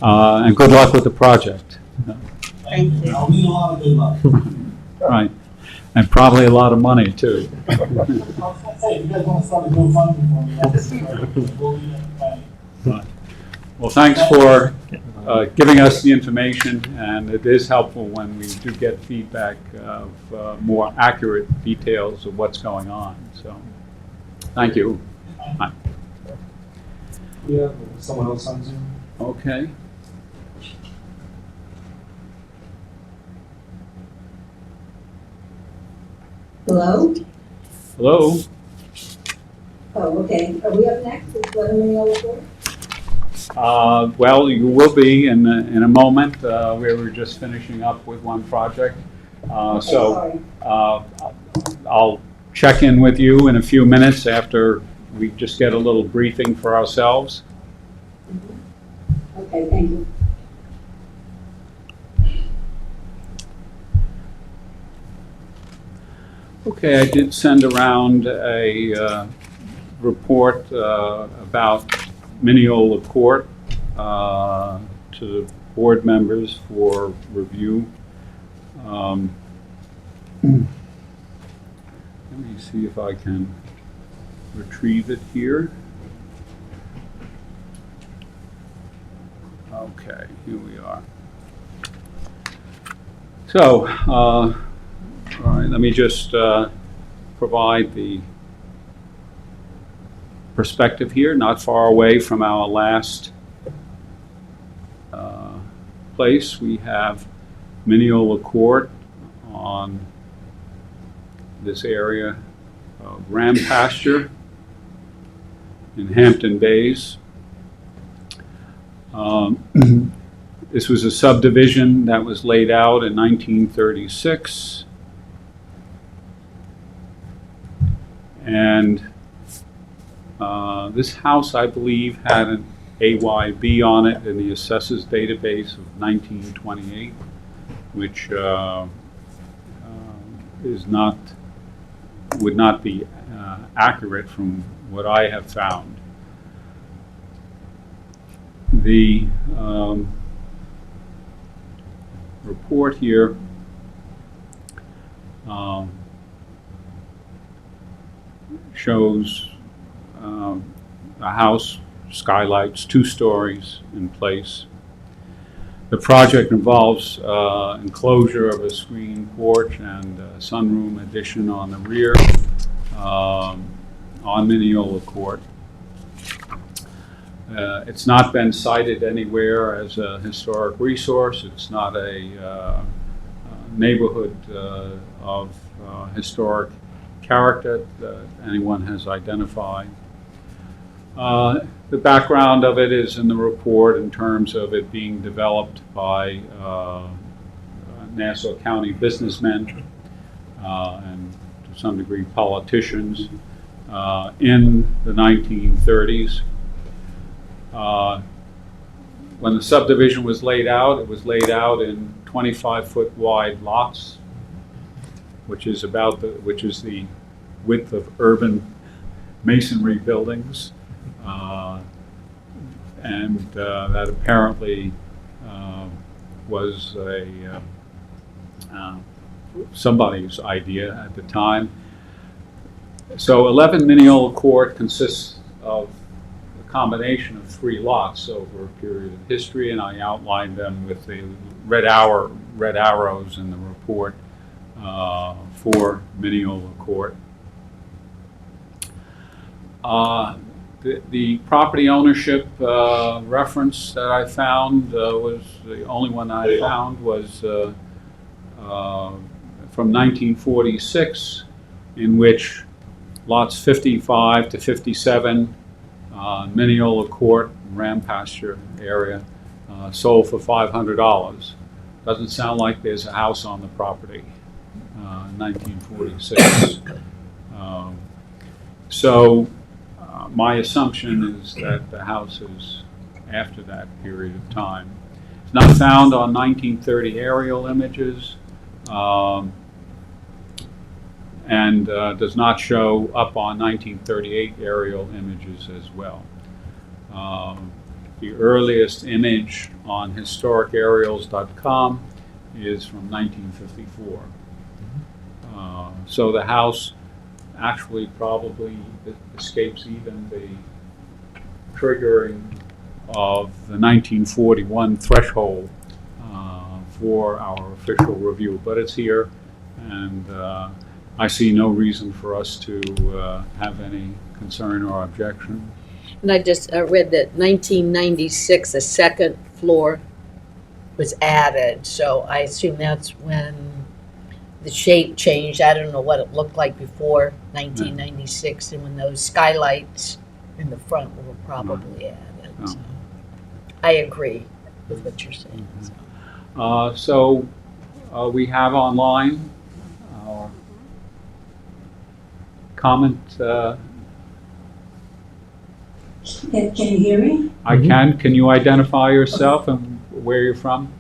And good luck with the project. Thank you. I'll need a lot of good luck. Right. And probably a lot of money, too. I was gonna say, if you guys want to start a GoFundMe for me, that's great. We'll leave it at that. Well, thanks for giving us the information, and it is helpful when we do get feedback of more accurate details of what's going on. So, thank you. Hi. We have someone else on Zoom. Okay. Hello? Hello? Oh, okay. Are we up next? Is Letterman over? Well, you will be in a moment. We were just finishing up with one project. So I'll check in with you in a few minutes after we just get a little briefing for ourselves. Okay, thank you. Okay, I did send around a report about Mineola Court to the board members for review. Let me see if I can retrieve it here. Okay, here we are. So, all right, let me just provide the perspective here, not far away from our last place. We have Mineola Court on this area of Ram Pasture in Hampton Bays. This was a subdivision that was laid out in 1936. And this house, I believe, had AYB on it in the assessors database of 1928, which would not be accurate from what I have found. The report here shows a house, skylights, 2 stories in place. The project involves enclosure of a screened porch and a sunroom addition on the rear on Mineola Court. It's not been cited anywhere as a historic resource. It's not a neighborhood of historic character that anyone has identified. The background of it is in the report in terms of it being developed by Nassau County businessmen and to some degree politicians in the 1930s. When the subdivision was laid out, it was laid out in 25-foot wide lots, which is the width of urban masonry buildings. And that apparently was somebody's idea at the time. So 11 Mineola Court consists of a combination of 3 lots over a period of history, and I outlined them with the red arrows in the report for Mineola Court. The property ownership reference that I found was the only one I found was from 1946, in which lots 55 to 57, Mineola Court, Ram Pasture area, sold for $500. Doesn't sound like there's a house on the property in 1946. So my assumption is that the house is after that period of time. It's not found on 1930 aerial images and does not show up on 1938 aerial images as well. The earliest image on historicaerials.com is from 1954. So the house actually probably escapes even the triggering of the 1941 threshold for our official review. But it's here, and I see no reason for us to have any concern or objection. And I just read that 1996, a second floor was added, so I assume that's when the shape changed. I don't know what it looked like before 1996, and when those skylights in the front were probably added. Oh. So I agree with what you're saying. So we have online our comment. Can you hear me? I can. Can you identify yourself and where you're from?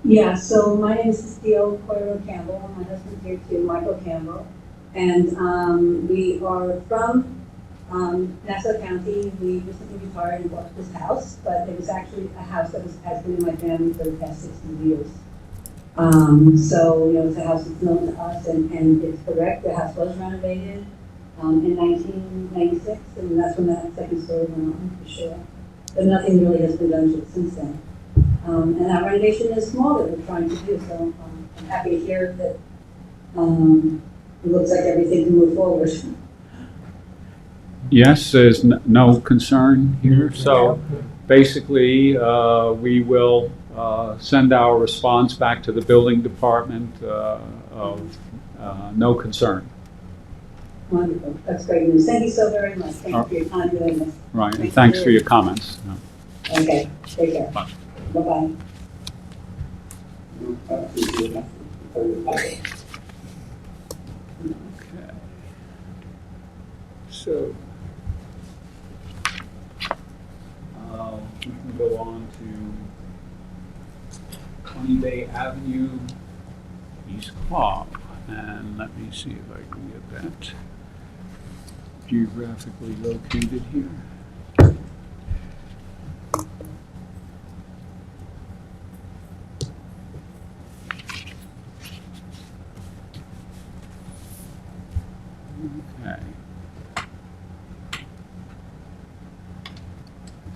Yeah, so my name is Cecile Coiro Campbell. My husband's here too, Michael Campbell. And we are from Nassau County. We recently retired and bought this house, but it was actually a house that has been in my family for the past 60 years. So, it's a house that's known to us, and it's correct. The house was renovated in 1996, and that's when that second story went on, for sure. But nothing really has been done to it since then. And that renovation is small that we're trying to do, so I'm happy to hear that it looks like everything can move forward. Yes, there's no concern here. So basically, we will send our response back to the building department of no concern. Wonderful. That's great news. Thank you so very much. Thank you for your time doing this. Right, and thanks for your comments. Okay, take care. Bye. Bye-bye. Okay. So, we can go on to 20 Bay Avenue, East Quogue. And let me see if I can get that geographically located here. Okay.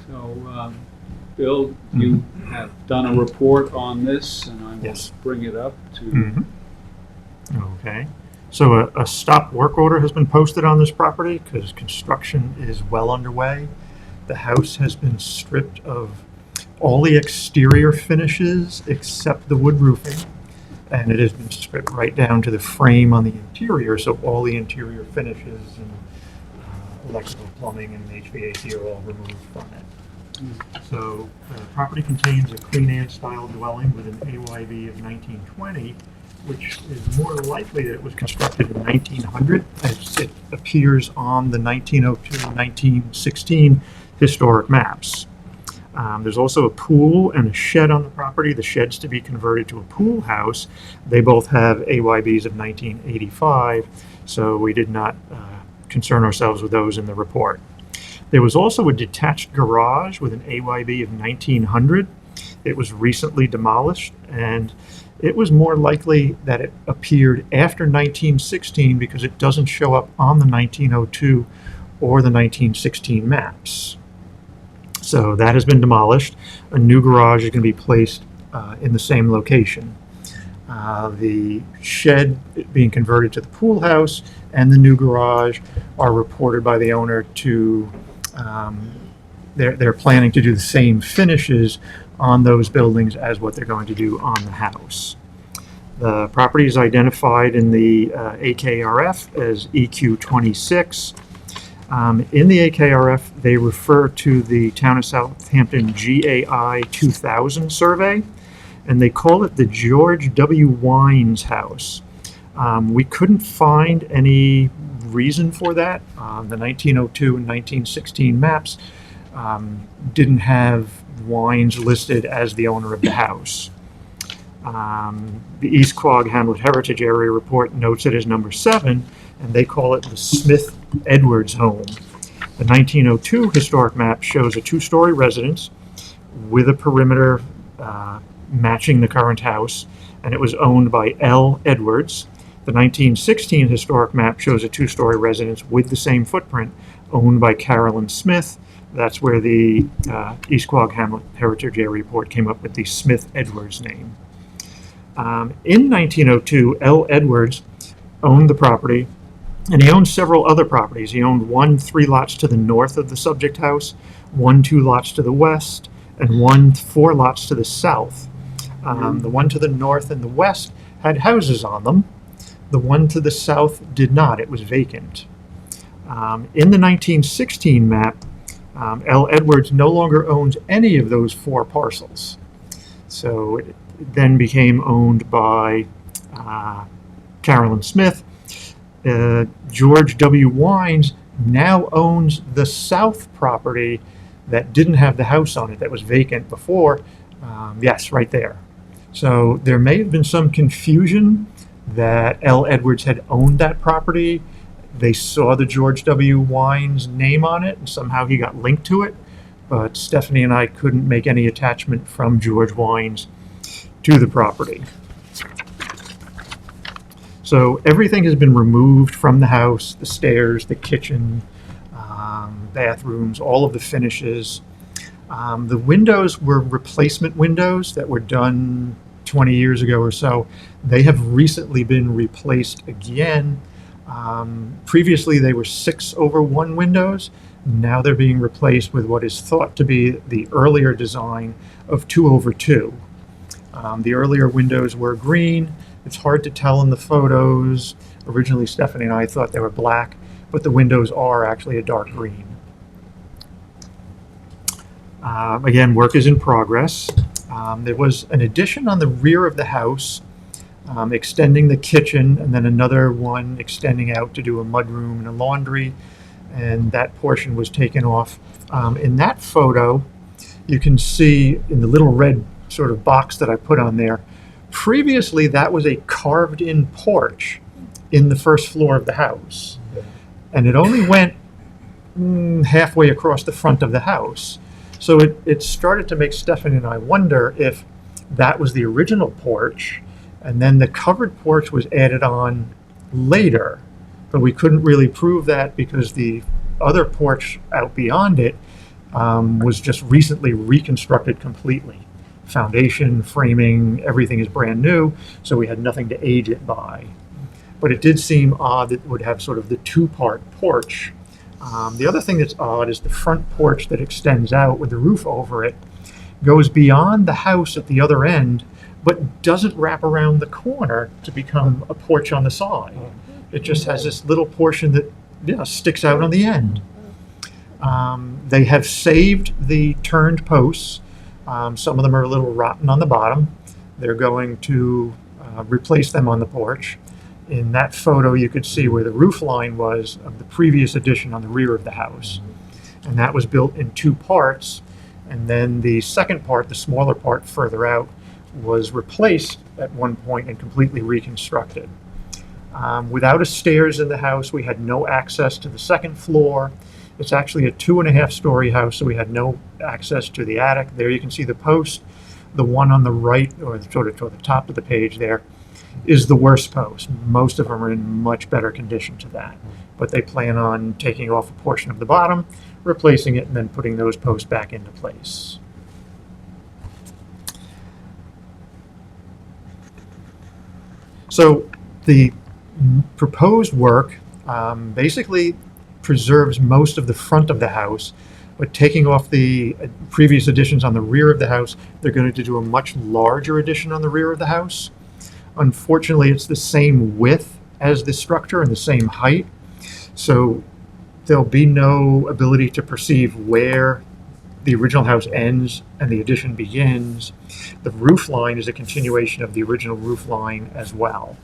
So, Bill, you have done a report on this, and I will Yes. bring it up to. Mhm. Okay. So a stop work order has been posted on this property because construction is well underway. The house has been stripped of all the exterior finishes except the wood roofing, and it has been stripped right down to the frame on the interior, so all the interior finishes and electrical, plumbing, and HVAC are all removed from it. So the property contains a Queen Anne style dwelling with an AYV of 1920, which is more likely that it was constructed in 1900, as it appears on the 1902-1916 historic maps. There's also a pool and a shed on the property. The shed's to be converted to a pool house. They both have AYVs of 1985, so we did not concern ourselves with those in the report. There was also a detached garage with an AYV of 1900. It was recently demolished, and it was more likely that it appeared after 1916 because it doesn't show up on the 1902 or the 1916 maps. So that has been demolished. A new garage is going to be placed in the same location. The shed being converted to the pool house and the new garage are reported by the owner to, they're planning to do the same finishes on those buildings as what they're going to do on the house. The property is identified in the AKRF as EQ26. In the AKRF, they refer to the Town of Southampton GAI 2000 survey, and they call it the George W. Wines House. We couldn't find any reason for that. The 1902 and 1916 maps didn't have Wines listed as the owner of the house. The East Quogue Hamlet Heritage Area report notes it as number 7, and they call it the Smith Edwards home. The 1902 historic map shows a 2-story residence with a perimeter matching the current house, and it was owned by L. Edwards. The 1916 historic map shows a 2-story residence with the same footprint owned by Carolyn Smith. That's where the East Quogue Hamlet Heritage Area report came up with the Smith Edwards name. In 1902, L. Edwards owned the property, and he owned several other properties. He owned 3 lots to the north of the subject house, 2 lots to the west, and 4 lots to the south. The one to the north and the west had houses on them. The one to the south did not. It was vacant. In the 1916 map, L. Edwards no longer owns any of those 4 parcels. So it then became owned by Carolyn Smith. George W. Wines now owns the south property that didn't have the house on it, that was vacant before. Yes, right there. So there may have been some confusion that L. Edwards had owned that property. They saw the George W. Wines name on it, and somehow he got linked to it. But Stephanie and I couldn't make any attachment from George Wines to the property. So everything has been removed from the house, the stairs, the kitchen, bathrooms, all of the finishes. The windows were replacement windows that were done 20 years ago or so. They have recently been replaced again. Previously they were 6/1 windows. Now they're being replaced with what is thought to be the earlier design of 2/2. The earlier windows were green. It's hard to tell in the photos. Originally, Stephanie and I thought they were black, but the windows are actually a dark green. Again, work is in progress. There was an addition on the rear of the house, extending the kitchen, and then another one extending out to do a mudroom and a laundry, and that portion was taken off. In that photo, you can see in the little red sort of box that I put on there, previously that was a carved-in porch in the first floor of the house. And it only went halfway across the front of the house. So it started to make Stephanie and I wonder if that was the original porch, and then the covered porch was added on later. But we couldn't really prove that because the other porch out beyond it was just recently reconstructed completely. Foundation, framing, everything is brand new, so we had nothing to age it by. But it did seem odd that it would have sort of the two-part porch. The other thing that's odd is the front porch that extends out with the roof over it goes beyond the house at the other end, but doesn't wrap around the corner to become a porch on the side. It just has this little portion that sticks out on the end. They have saved the turned posts. Some of them are a little rotten on the bottom. They're going to replace them on the porch. In that photo, you could see where the roof line was of the previous addition on the rear of the house. And that was built in two parts. And then the second part, the smaller part further out, was replaced at one point and completely reconstructed. Without a stairs in the house, we had no access to the second floor. It's actually a 2.5-story house, so we had no access to the attic. There you can see the post. The one on the right, or sort of toward the top of the page there, is the worst post. Most of them are in much better condition to that. But they plan on taking off a portion of the bottom, replacing it, and then putting those posts back into place. So the proposed work basically preserves most of the front of the house, but taking off the previous additions on the rear of the house, they're going to do a much larger addition on the rear of the house. Unfortunately, it's the same width as the structure and the same height, so there'll be no ability to perceive where the original house ends and the addition begins. The roof line is a continuation of the original roof line as well.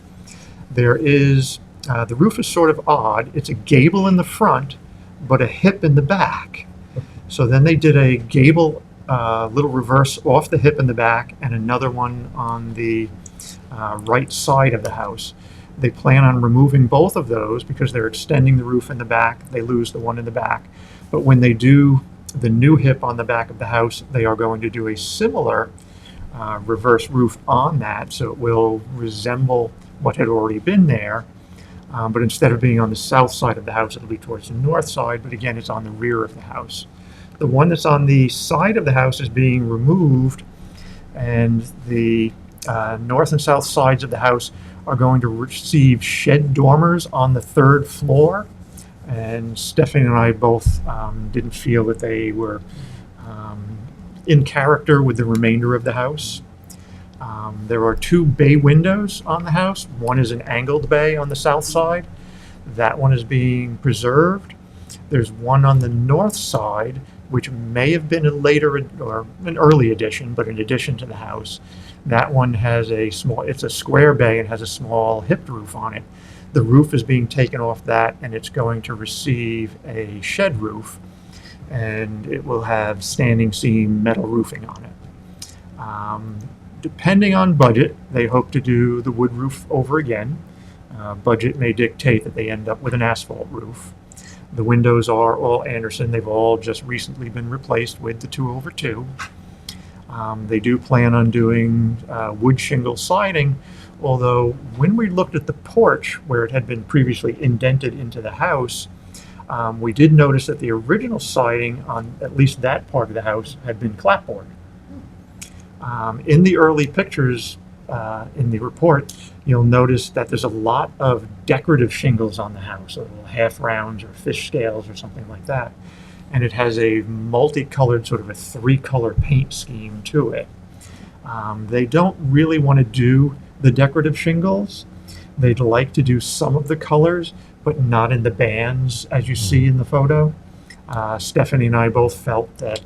There is, the roof is sort of odd. It's a gable in the front, but a hip in the back. So then they did a gable little reverse off the hip in the back and another one on the right side of the house. They plan on removing both of those because they're extending the roof in the back. They lose the one in the back. But when they do the new hip on the back of the house, they are going to do a similar reverse roof on that, so it will resemble what had already been there. But instead of being on the south side of the house, it'll be towards the north side, but again, it's on the rear of the house. The one that's on the side of the house is being removed, and the north and south sides of the house are going to receive shed dormers on the third floor. And Stephanie and I both didn't feel that they were in character with the remainder of the house. There are two bay windows on the house. One is an angled bay on the south side. That one is being preserved. There's one on the north side, which may have been a later or an early addition, but an addition to the house. That one has it's a square bay and has a small hipped roof on it. The roof is being taken off that, and it's going to receive a shed roof, and it will have standing seam metal roofing on it. Depending on budget, they hope to do the wood roof over again. Budget may dictate that they end up with an asphalt roof. The windows are all Anderson. They've all just recently been replaced with the 2/2. They do plan on doing wood shingle siding, although when we looked at the porch where it had been previously indented into the house, we did notice that the original siding on at least that part of the house had been clapboard. In the early pictures in the report, you'll notice that there's a lot of decorative shingles on the house, little half rounds or fish scales or something like that. And it has a multicolored, sort of a 3-color paint scheme to it. They don't really want to do the decorative shingles. They'd like to do some of the colors, but not in the bands as you see in the photo. Stephanie and I both felt that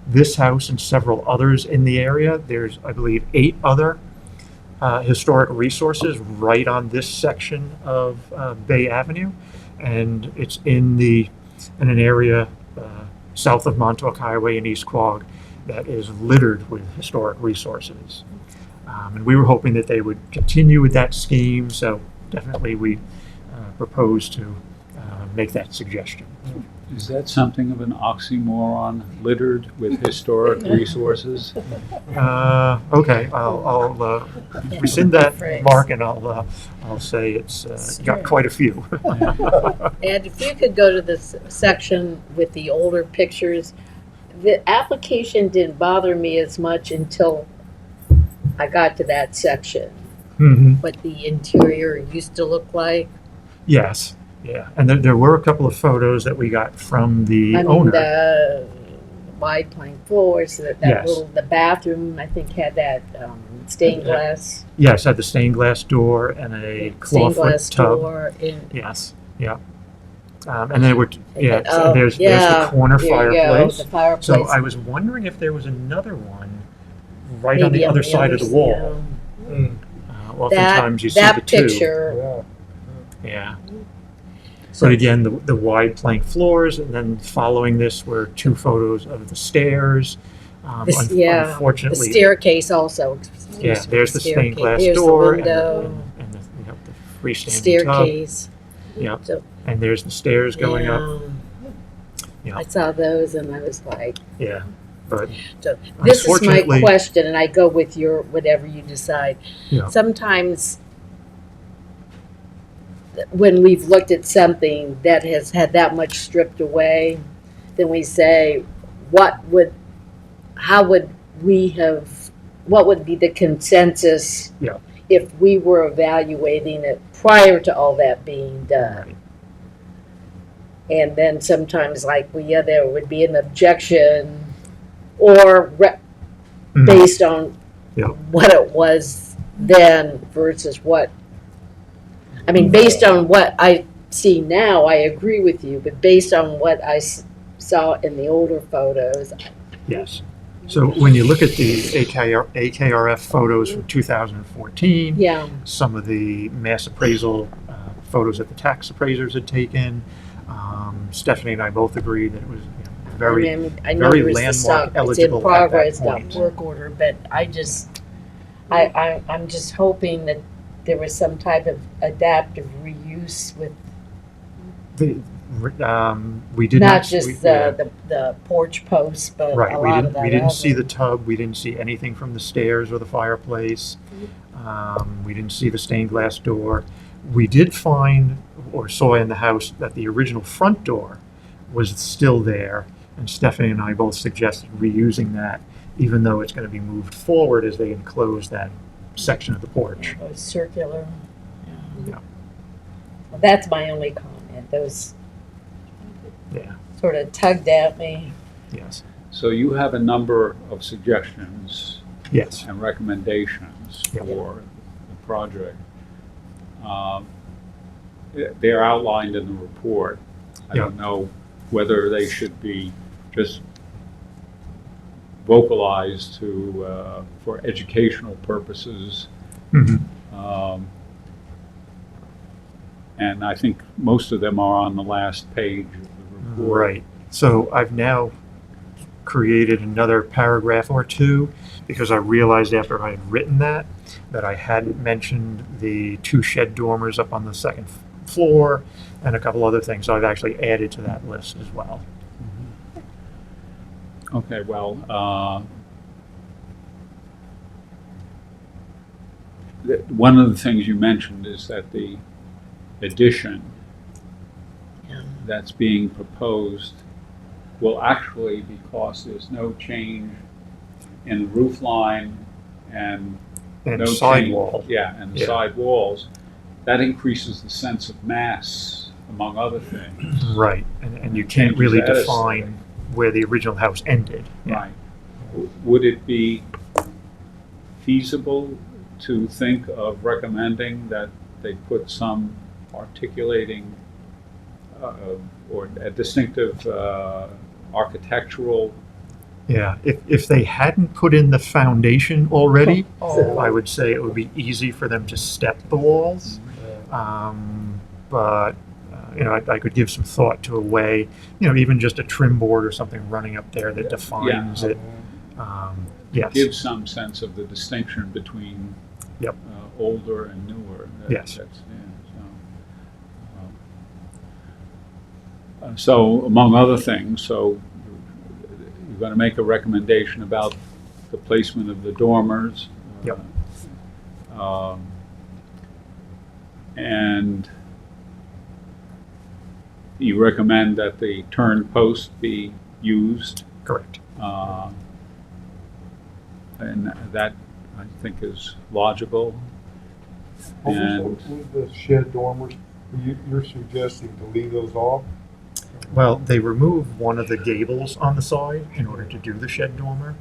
this house and several others in the area, there's, I believe, 8 other historic resources right on this section of Bay Avenue, and it's in an area south of Montauk Highway in East Quogue. that is littered with historic resources. And we were hoping that they would continue with that scheme, so definitely we propose to make that suggestion. Is that something of an oxymoron, littered with historic resources? Okay, I'll rescind that, Mark, and I'll say it's got quite a few. And if you could go to this section with the older pictures, the application didn't bother me as much until I got to that section. Mm-hmm. What the interior used to look like. Yes, yeah, and there were a couple of photos that we got from the I mean, owner. the wide plank floors, that Yes. little, the bathroom, I think had that stained glass. Yes, had the stained glass door and a Stained clawfoot glass tub. door. Yes, yeah. And then there's yeah, the corner there you go, fireplace. the fireplace. So I was wondering if there was another one right on Maybe the other side of the wall. yeah. Oftentimes you see that the two. picture. Yeah. But again, the wide plank floors, and then following this were two photos of the stairs. The Unfortunately, staircase also. yeah, there's the stained glass Here's door the window, and the freestanding staircase. tub. Yeah, So, and there's the stairs going up. Yeah. I saw those and I was like, Yeah, but so this is my unfortunately- question, and I go with your whatever you decide. Yeah. Sometimes when we've looked at something that has had that much stripped away, then we say, what would be the consensus Yeah. if we were evaluating it prior to all that being done? Right. And then sometimes there would be an objection or Mhm. based on Yeah. what it was then versus what, I mean, based on what I see now, I agree with you, but based on what I saw in the older photos, Yes. So when you look at the AKRF photos from 2014, yeah, some of the mass appraisal photos that the tax appraisers had taken, Stephanie and I both agreed that it was very, I mean, I know very there was the landmark stock, it's in eligible at that progress, got point. work order, but I'm just hoping that there was some type of adaptive reuse with We did not not just we- yeah. the porch posts, but Right, a we lot didn't, of that we didn't other. see the tub, we didn't see anything from the stairs or the fireplace. We didn't see the stained glass door. We did find, or saw in the house, that the original front door was still there, and Stephanie and I both suggested reusing that, even though it's gonna be moved forward as they enclose that section of the porch. It was circular. Yeah. Well, that's my only comment. Those Yeah, sort of tugged at me. yes, So you have a number of suggestions yes. and recommendations Yeah. for the project. They're outlined in the report. I don't know whether they should be just vocalized for educational purposes. Mhm. And I think most of them are on the last page of the report. Right. So I've now created another paragraph or two because I realized after I had written that I hadn't mentioned the two shed dormers up on the second floor and a couple other things. So I've actually added to that list as well. Okay, well, one of the things you mentioned is that the addition that's being proposed will actually, because there's no change in the roof line and And no sidewall. change, yeah, and the Yeah. side walls, that increases the sense of mass, among other things. Right. And you can't Changes really that define where the original house ended. Yeah. Right. Would it be feasible to think of recommending that they put some articulating or a distinctive architectural? Yeah, if they hadn't put in the foundation already, Oh. I would say it would be easy for them to step the walls. But I could give some thought to a way, even just a trim board or something running up there that defines it. Yes. Gives some sense of the distinction between Yep. Older and newer. Yes. So among other things, so you're going to make a recommendation about the placement of the dormers. Yep. And you recommend that the turn post be used. Correct. And that, I think, is logical. What And was the shed dormers, you're suggesting to leave those off? Well, they removed one of the gables on the side in order to do the shed dormer.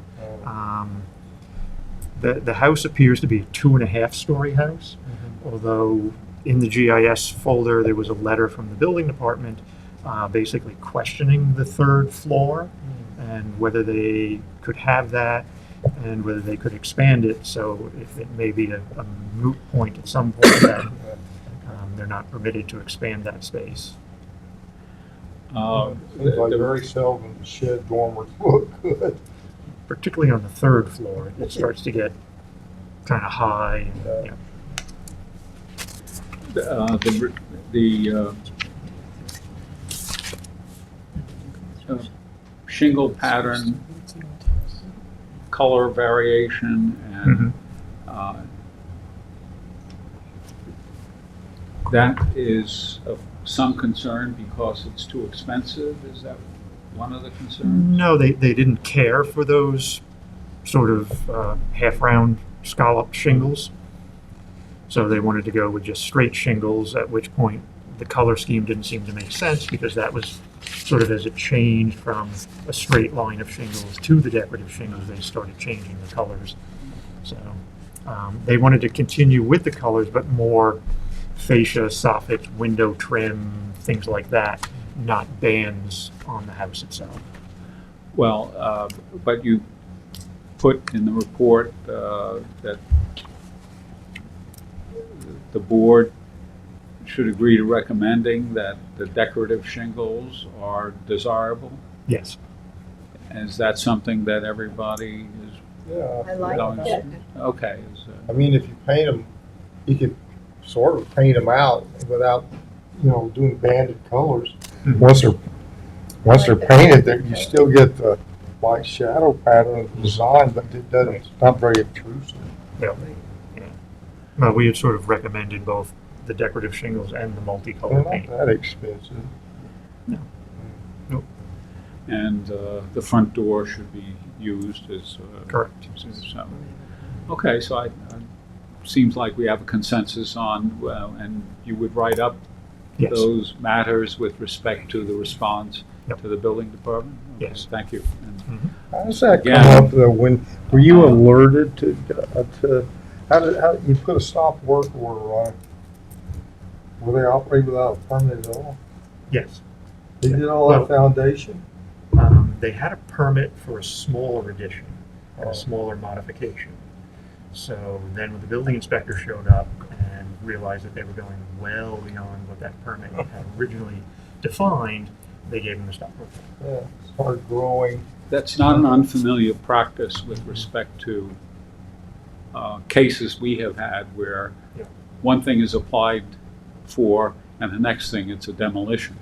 The house appears to be a 2.5-story house, although in the GIS folder there was a letter from the building department basically questioning the third floor and whether they could have that and whether they could expand it. So if it may be a moot point at some point that they're not permitted to expand that space. Seems like very seldom the shed dormers look good. Particularly on the third floor, it starts to get kind of high. And, the shingle pattern, color variation, and that is of some concern because it's too expensive. Is that one of the concerns? No, they didn't care for those sort of half-round scalloped shingles. So they wanted to go with just straight shingles, at which point the color scheme didn't seem to make sense because that was sort of as it changed from a straight line of shingles to the decorative shingles, they started changing the colors. So they wanted to continue with the colors, but more fascia, soffit, window trim, things like that, not bands on the house itself. Well, but you put in the report that the board should agree to recommending that the decorative shingles are desirable. Yes. Is that something that everybody is? Yeah. I like going that. Okay. I mean, if you paint them, you could sort of paint them out without, doing banded colors. Once they're painted, you still get the white shadow pattern of the design, but it's not very obtrusive. Yeah. Well, we had sort of recommended both the decorative shingles and the They're multicolor not paint. that expensive. And the front door should be used as Correct. So, okay, so I seems like we have a consensus on, and you would write up Yes. those matters with respect to the response Yep. to the building department? Okay, Yes. thank you. And How does that Again. come up though? Were you alerted to how you put a stop work order on it? Were they operating without a permit at all? Yes. They did all Well- that foundation? They had a permit for a smaller addition and a smaller modification. So then when the building inspector showed up and realized that they were going well beyond what that permit had originally defined, they gave them a stop work. Yeah, start growing. that's not an unfamiliar practice with respect to cases we have had where Yeah. one thing is applied for and the next thing it's a demolition.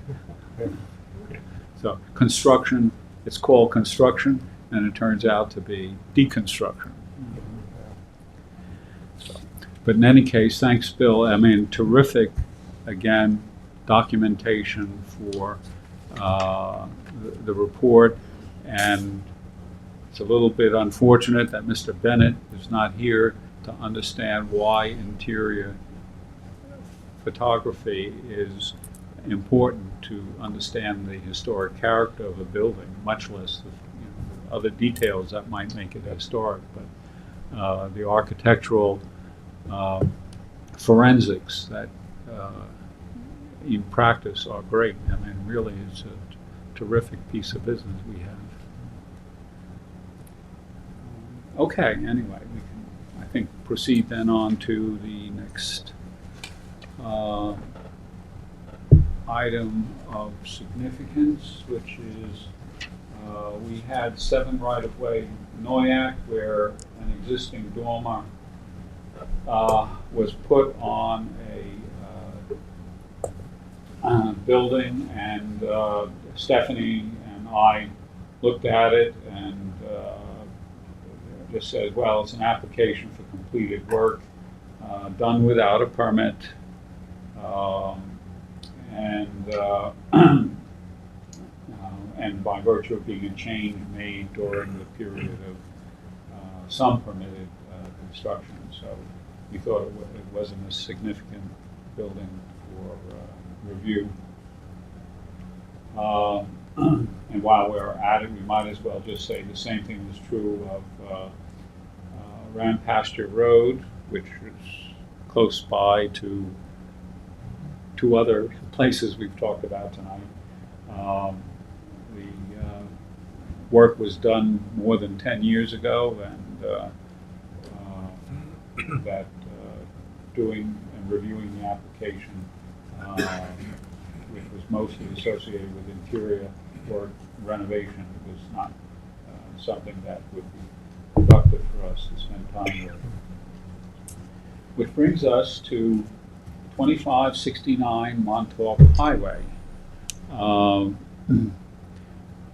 So construction, it's called construction, and it turns out to be deconstruction. But in any case, thanks, Bill. I mean, terrific, again, documentation for the report. And it's a little bit unfortunate that Mr. Bennett is not here to understand why interior photography is important to understand the historic character of a building, much less the other details that might make it historic. But the architectural forensics that you practice are great. I mean, really, it's a terrific piece of business we have. Okay, anyway, we can, I think, proceed then on to the next item of significance, which is We had 7 right-of-way Noyak where an existing dormer was put on a building, and Stephanie and I looked at it and just said, well, it's an application for completed work done without a permit. And by virtue of being a change made during the period of some permitted construction. So we thought it wasn't a significant building for review. And while we're at it, we might as well just say the same thing is true of Rampasture Road, which is close by to 2 other places we've talked about tonight. The work was done more than 10 years ago, and that doing and reviewing the application, which was mostly associated with interior work renovation, was not something that would be productive for us to spend time with. Which brings us to 2569 Montauk Highway,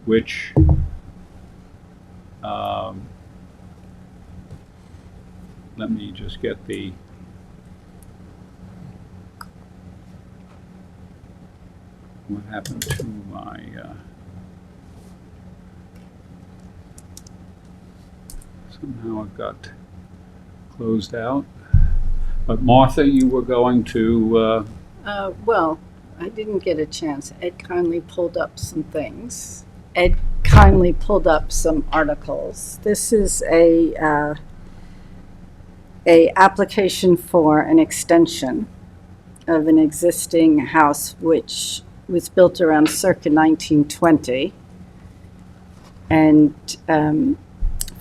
which let me just get what happened to my somehow it got closed out. But Martha, you were going to Well, I didn't get a chance. Ed kindly pulled up some things. Ed kindly pulled up some articles. This is a application for an extension of an existing house which was built around circa 1920, and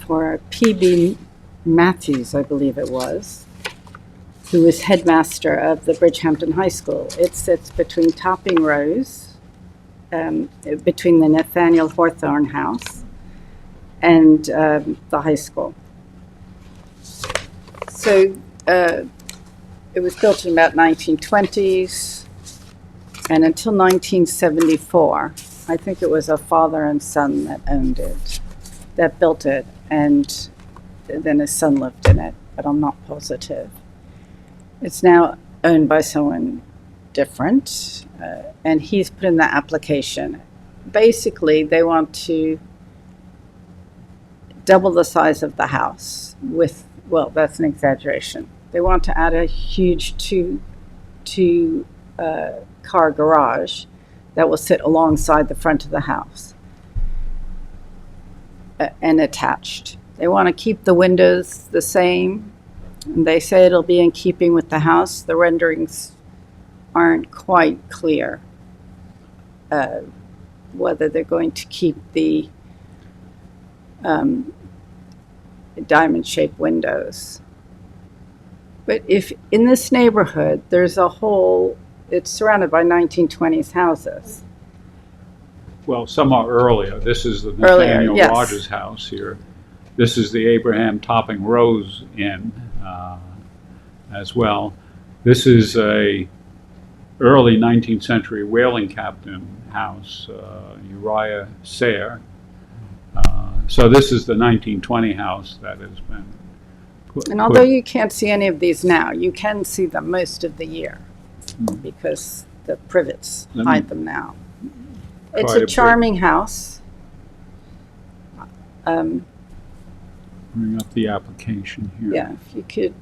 for P.B. Matthews, I believe it was, who was headmaster of the Bridgehampton High School. It sits between Topping Rose, between the Nathaniel Hawthorne House and the high school. So it was built in about 1920s, and until 1974, I think it was a father and son that owned it, that built it, and then his son lived in it, but I'm not positive. It's now owned by someone different, and he's put in the application. Basically, they want to double the size of the house with, well, that's an exaggeration. They want to add a huge two car garage that will sit alongside the front of the house and attached. They want to keep the windows the same. And they say it'll be in keeping with the house. The renderings aren't quite clear whether they're going to keep the diamond-shaped windows. But if in this neighborhood, there's a whole, it's surrounded by 1920s houses. well, somewhat earlier. This is the Earlier, Nathaniel yes. Rogers house here. This is the Abraham Topping Rose Inn as well. This is a early 19th century whaling captain house, Uriah Sayre. So this is the 1920 house that has been put. And although you can't see any of these now, you can see them most of the year because the privets Let me hide them now. It's try a to charming house. bring up the application here. Yeah, if you could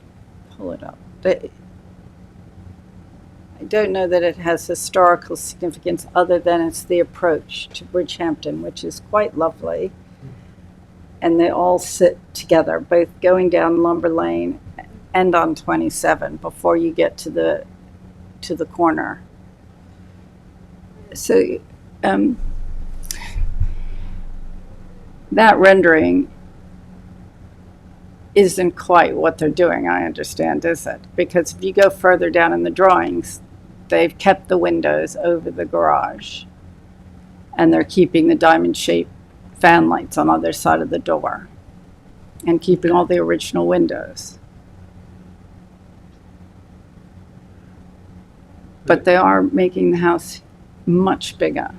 pull it up. I don't know that it has historical significance other than it's the approach to Bridgehampton, which is quite lovely. And they all sit together, both going down Lumber Lane and on 27 before you get to the corner. So that rendering isn't quite what they're doing, I understand, is it? Because if you go further down in the drawings, they've kept the windows over the garage, and they're keeping the diamond-shaped fan lights on either side of the door and keeping all the original windows. But they are making the house much bigger.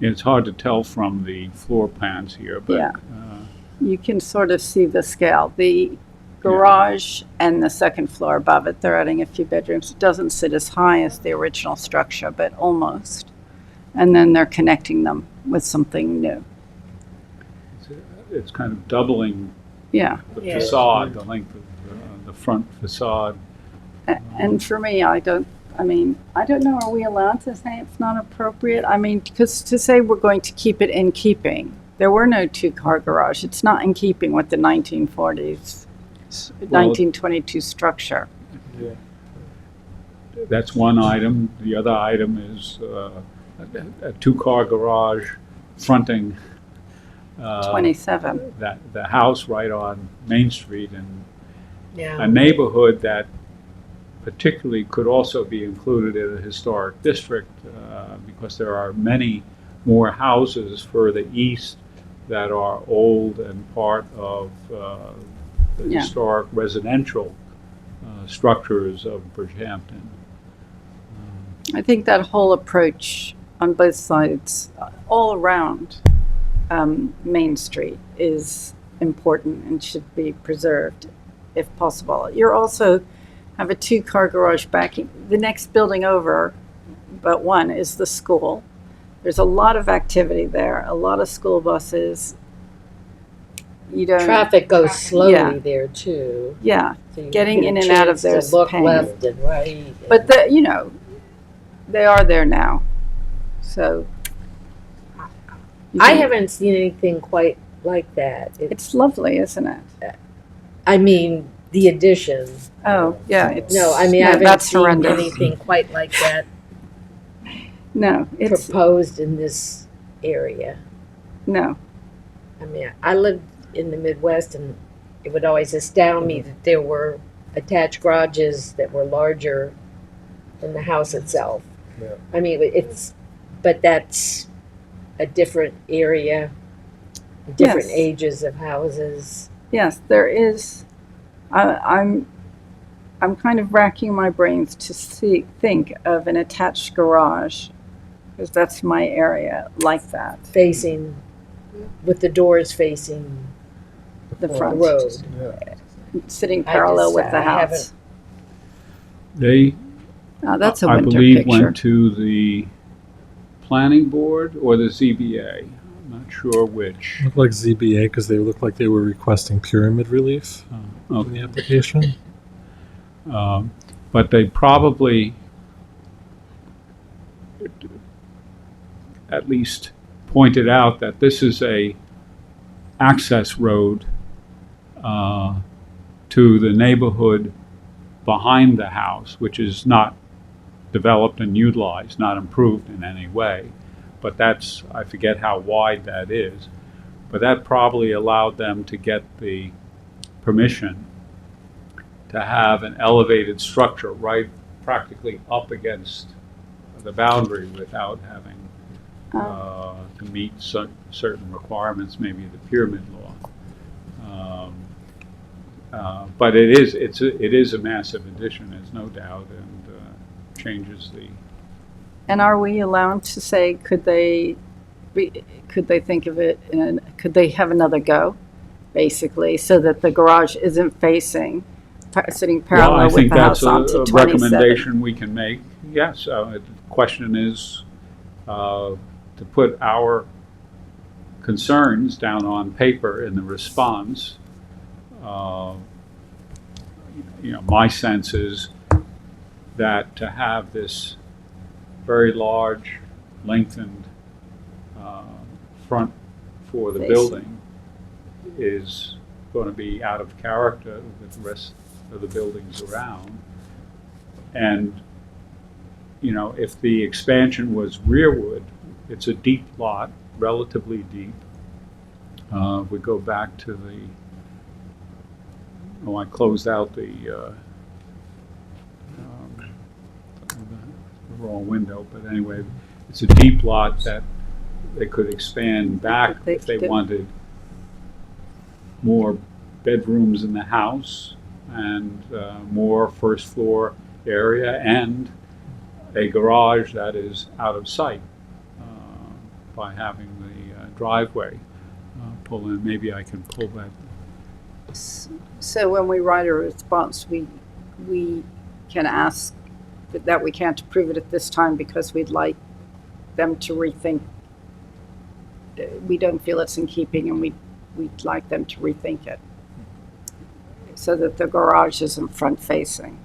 It's hard to tell from the floor plans here, but Yeah. You can sort of see the scale. The garage and the second floor above it, they're adding a few bedrooms. It doesn't sit as high as the original structure, but almost. And then they're connecting them with something new. it's kind of doubling Yeah. the Yeah. facade, the length of the front facade. And for me, I don't know, are we allowed to say it's not appropriate? I mean, because to say we're going to keep it in keeping, there were no two-car garage. It's not in keeping with the 1940s, 1922 structure. That's one item. The other item is a two-car garage fronting 27. the house right on Main Street in Yeah. a neighborhood that particularly could also be included in a historic district because there are many more houses further east that are old and part of the Yeah. historic residential structures of Bridgehampton. I think that whole approach on both sides, all around Main Street, is important and should be preserved if possible. You're also have a two-car garage backing. The next building over, but one, is the school. There's a lot of activity there, a lot of school buses. You don't. Traffic goes slowly Yeah. there too. Yeah, So you getting get a in and out of chance there to is look pain. left and right. But they are there now. So you I can- haven't seen anything quite like that. It's lovely, isn't it? I mean, the addition. Oh, yeah. It's, No, I mean, I haven't that's seen horrendous. anything quite like that No, it's proposed in this area. no. I mean, I lived in the Midwest, and it would always astound me that there were attached garages that were larger than the house itself. Yeah. I mean, but that's a different area, different Yes. ages of houses. Yes, there is. I'm kind of racking my brains to think of an attached garage, because that's my area, like that. Facing, with the doors facing The the front, road. sitting parallel with the I haven't- house. They, Oh, that's a I winter believe, picture. went to the planning board or the ZBA. I'm not sure which. Look like ZBA because they look like they were requesting pyramid relief Okay. in the application. But they probably at least pointed out that this is a access road to the neighborhood behind the house, which is not developed and utilized, not improved in any way. But that's, I forget how wide that is, but that probably allowed them to get the permission to have an elevated structure right practically up against the boundary without having to meet certain requirements, maybe the pyramid law. But it is a massive addition, there's no doubt, and changes the. And are we allowed to say, could they think of it, could they have another go, basically, so that the garage isn't sitting parallel with the house Well, I onto think that's a 27? recommendation we can make, yes. The question is to put our concerns down on paper in the response. My sense is that to have this very large, lengthened front for the Facing. building is going to be out of character with the rest of the buildings around. And, if the expansion was rearward, it's a deep lot, relatively deep. We go back to I closed out the wrong window, but anyway, it's a deep lot that they could expand back if they could. wanted more bedrooms in the house and more first floor area and a garage that is out of sight by having the driveway pull in. Maybe I can pull that. So when we write a response, we can ask that we can't approve it at this time because we'd like them to rethink. We don't feel it's in keeping, and we'd like them to rethink it so that the garage isn't front facing.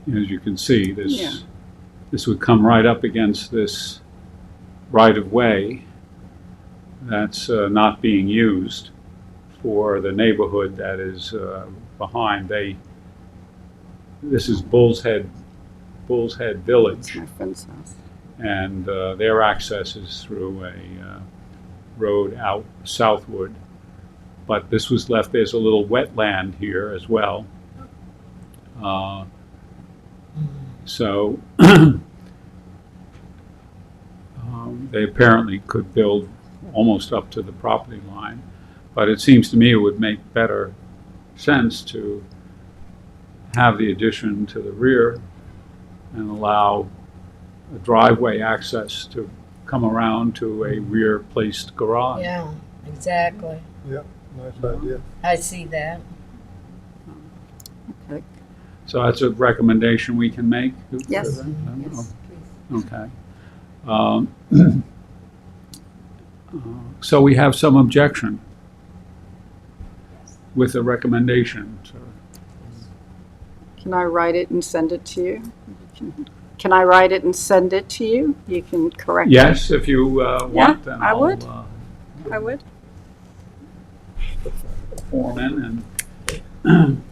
As you can see, Yeah. this would come right up against this right-of-way that's not being used for the neighborhood that is behind. This is Bull's Head Village, It's my friend's house. and their access is through a road out southward. But this was left, there's a little wetland here as well. So they apparently could build almost up to the property line, but it seems to me it would make better sense to have the addition to the rear and allow a driveway access to come around to a rear-placed garage. Yeah, exactly. Yep, nice idea. I see that. Okay. So that's a recommendation we can make? Yes. Yes, please. Okay. So we have some objection with the recommendation. So Can I write it and send it to you? Can I write it and send it to you? You can correct it. yes, if you want, then I I'll would. I would. put the form in and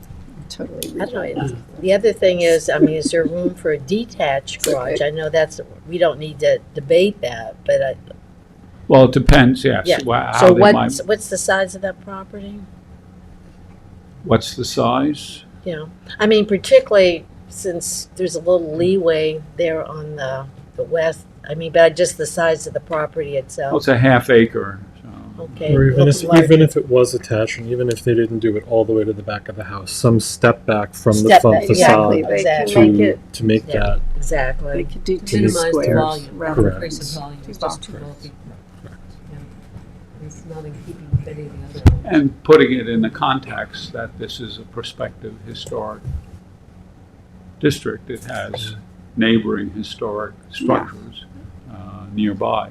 Totally. I don't know. The other thing is, I mean, is there room for a detached garage? I know we don't need to debate that, but well, it depends, yes. yeah. How So they might, what's the size of that property? what's the size? Yeah, I mean, particularly since there's a little leeway there on the west. I mean, but just the size of the property Well, itself. it's a half acre. So. Okay. Or even looks if, larger. even if it was attached, and even if they didn't do it all the way to the back of the house, some step back from the Step front back, facade Exactly. They Exactly. can make it. to make Yeah. that. They Exactly. could do two Minimize the squares. volume, rather than- Correct. increase the volume, it's just too bulky. It's not in keeping with any of the other. And putting it in the context that this is a prospective historic district. It has neighboring historic structures nearby.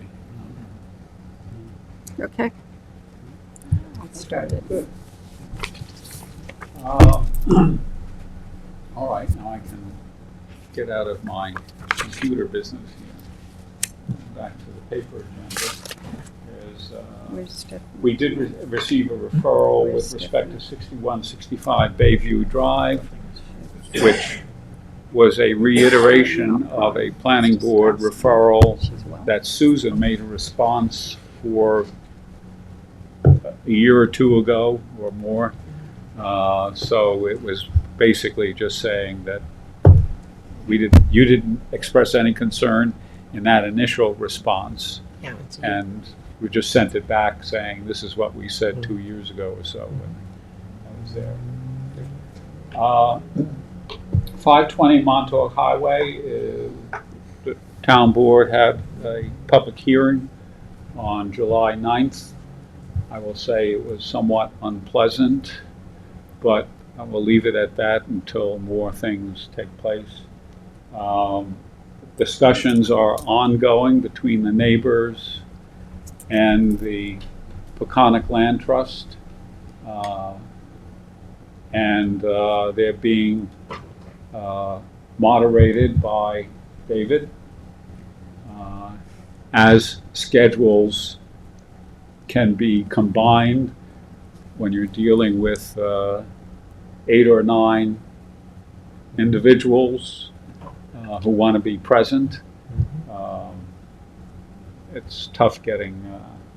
Okay. I'll start it. All right, now I can get out of my computer business here. Back to the paper agenda. There's, Where's Stephanie? we did receive a referral with respect to 6165 Bayview Drive, which was a reiteration of a planning board referral that Susan made a response for a year or two ago or more. So it was basically just saying that you didn't express any concern in that initial response, Yeah. and we just sent it back saying this is what we said 2 years ago or so when I was there. 520 Montauk Highway, the town board had a public hearing on July 9th. I will say it was somewhat unpleasant, but I will leave it at that until more things take place. Discussions are ongoing between the neighbors and the Peconic Land Trust, and they're being moderated by David as schedules can be combined when you're dealing with 8 or 9 individuals who want to be present. It's tough getting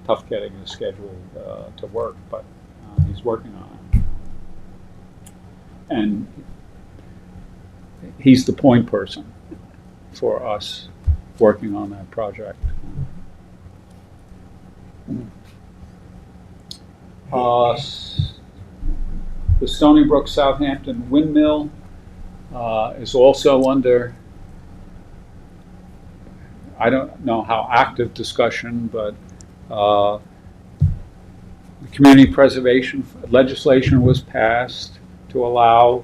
the schedule to work, but he's working on it. And he's the point person for us working on that project. The Stony Brook Southampton windmill is also under, I don't know how active discussion, but the community preservation legislation was passed to allow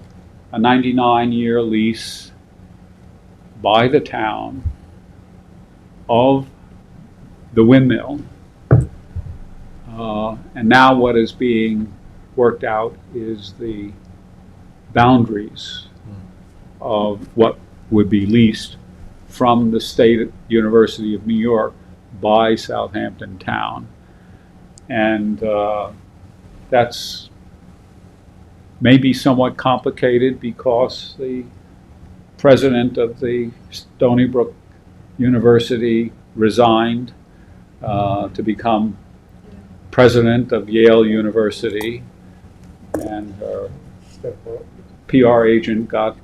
a 99-year lease by the town of the windmill. And now what is being worked out is the boundaries of what would be leased from the State University of New York by Southampton Town. And that's maybe somewhat complicated because the president of the Stony Brook University resigned to become president of Yale University, and her PR agent got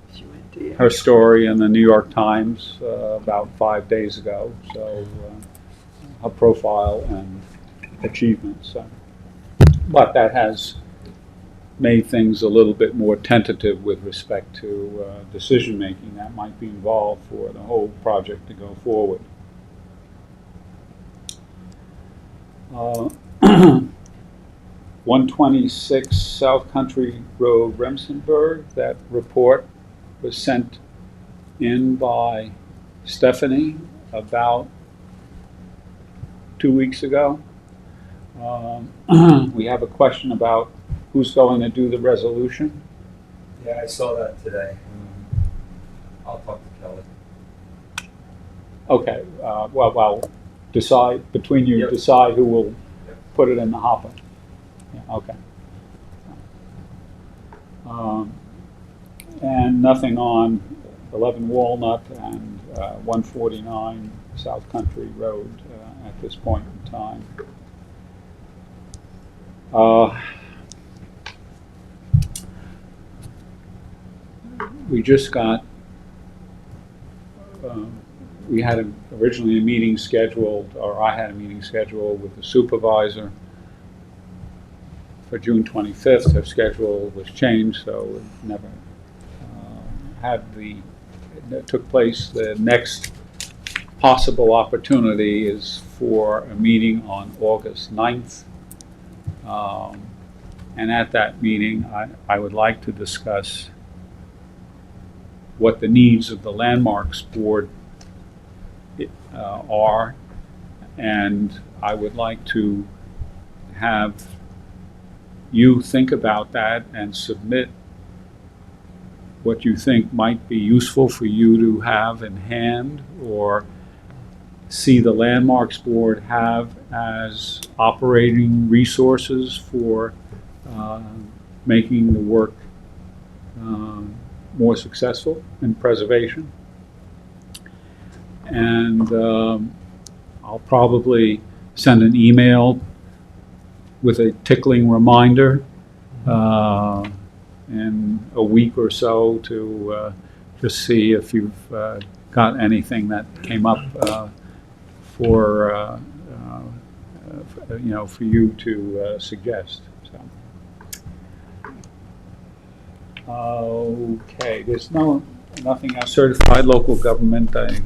her story in the New York Times about 5 days ago, so her profile and achievements. But that has made things a little bit more tentative with respect to decision-making that might be involved for the whole project to go forward. 126 South Country Road, Remsenburg. That report was sent in by Stephanie about 2 weeks ago. We have a question about who's going to do the resolution. Yeah, I saw that today. I'll talk to Kelly. Okay, well, decide, between you, Yep. decide who will Yep. put it in the hopper. Yeah, okay. And nothing on 11 Walnut and 149 South Country Road at this point in time. We just got, we had originally a meeting scheduled, or I had a meeting scheduled with the supervisor for June 25th. Her schedule was changed, so it never it took place. The next possible opportunity is for a meeting on August 9th. And at that meeting, I would like to discuss what the needs of the Landmarks Board are, and I would like to have you think about that and submit what you think might be useful for you to have in hand, or see the Landmarks Board have as operating resources for making the work more successful in preservation. And I'll probably send an email with a tickling reminder in a week or so to just see if you've got anything that came up for for you to suggest. So, okay, there's nothing else. Certified local government. There's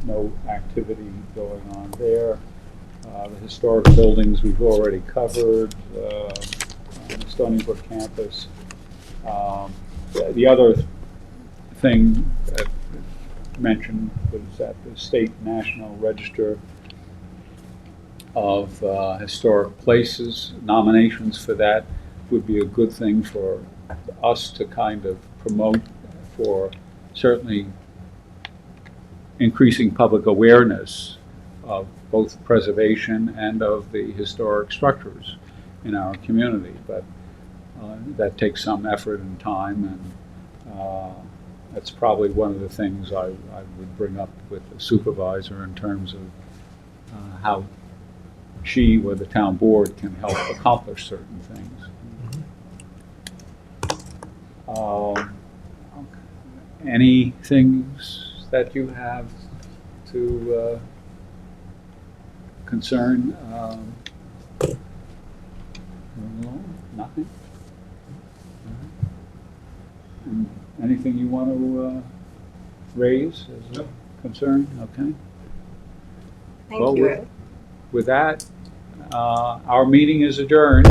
no activity going on there. The historic buildings we've already covered. The Stony Brook campus. The other thing that mentioned was that the State National Register of Historic Places, nominations for that would be a good thing for us to kind of promote, for certainly increasing public awareness of both preservation and of the historic structures in our community. But that takes some effort and time, and that's probably one of the things I would bring up with the supervisor in terms of how she or the town board can help accomplish certain things. Any things that you have to concern? No, nothing? And anything you want to raise as a concern? Okay. Thank Well, you. With that, our meeting is adjourned.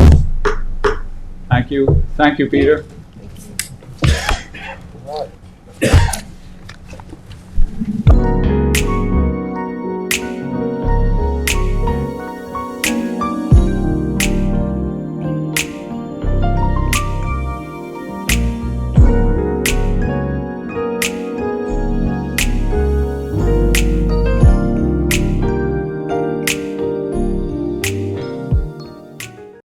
Thank you. Thank you, Peter. Right.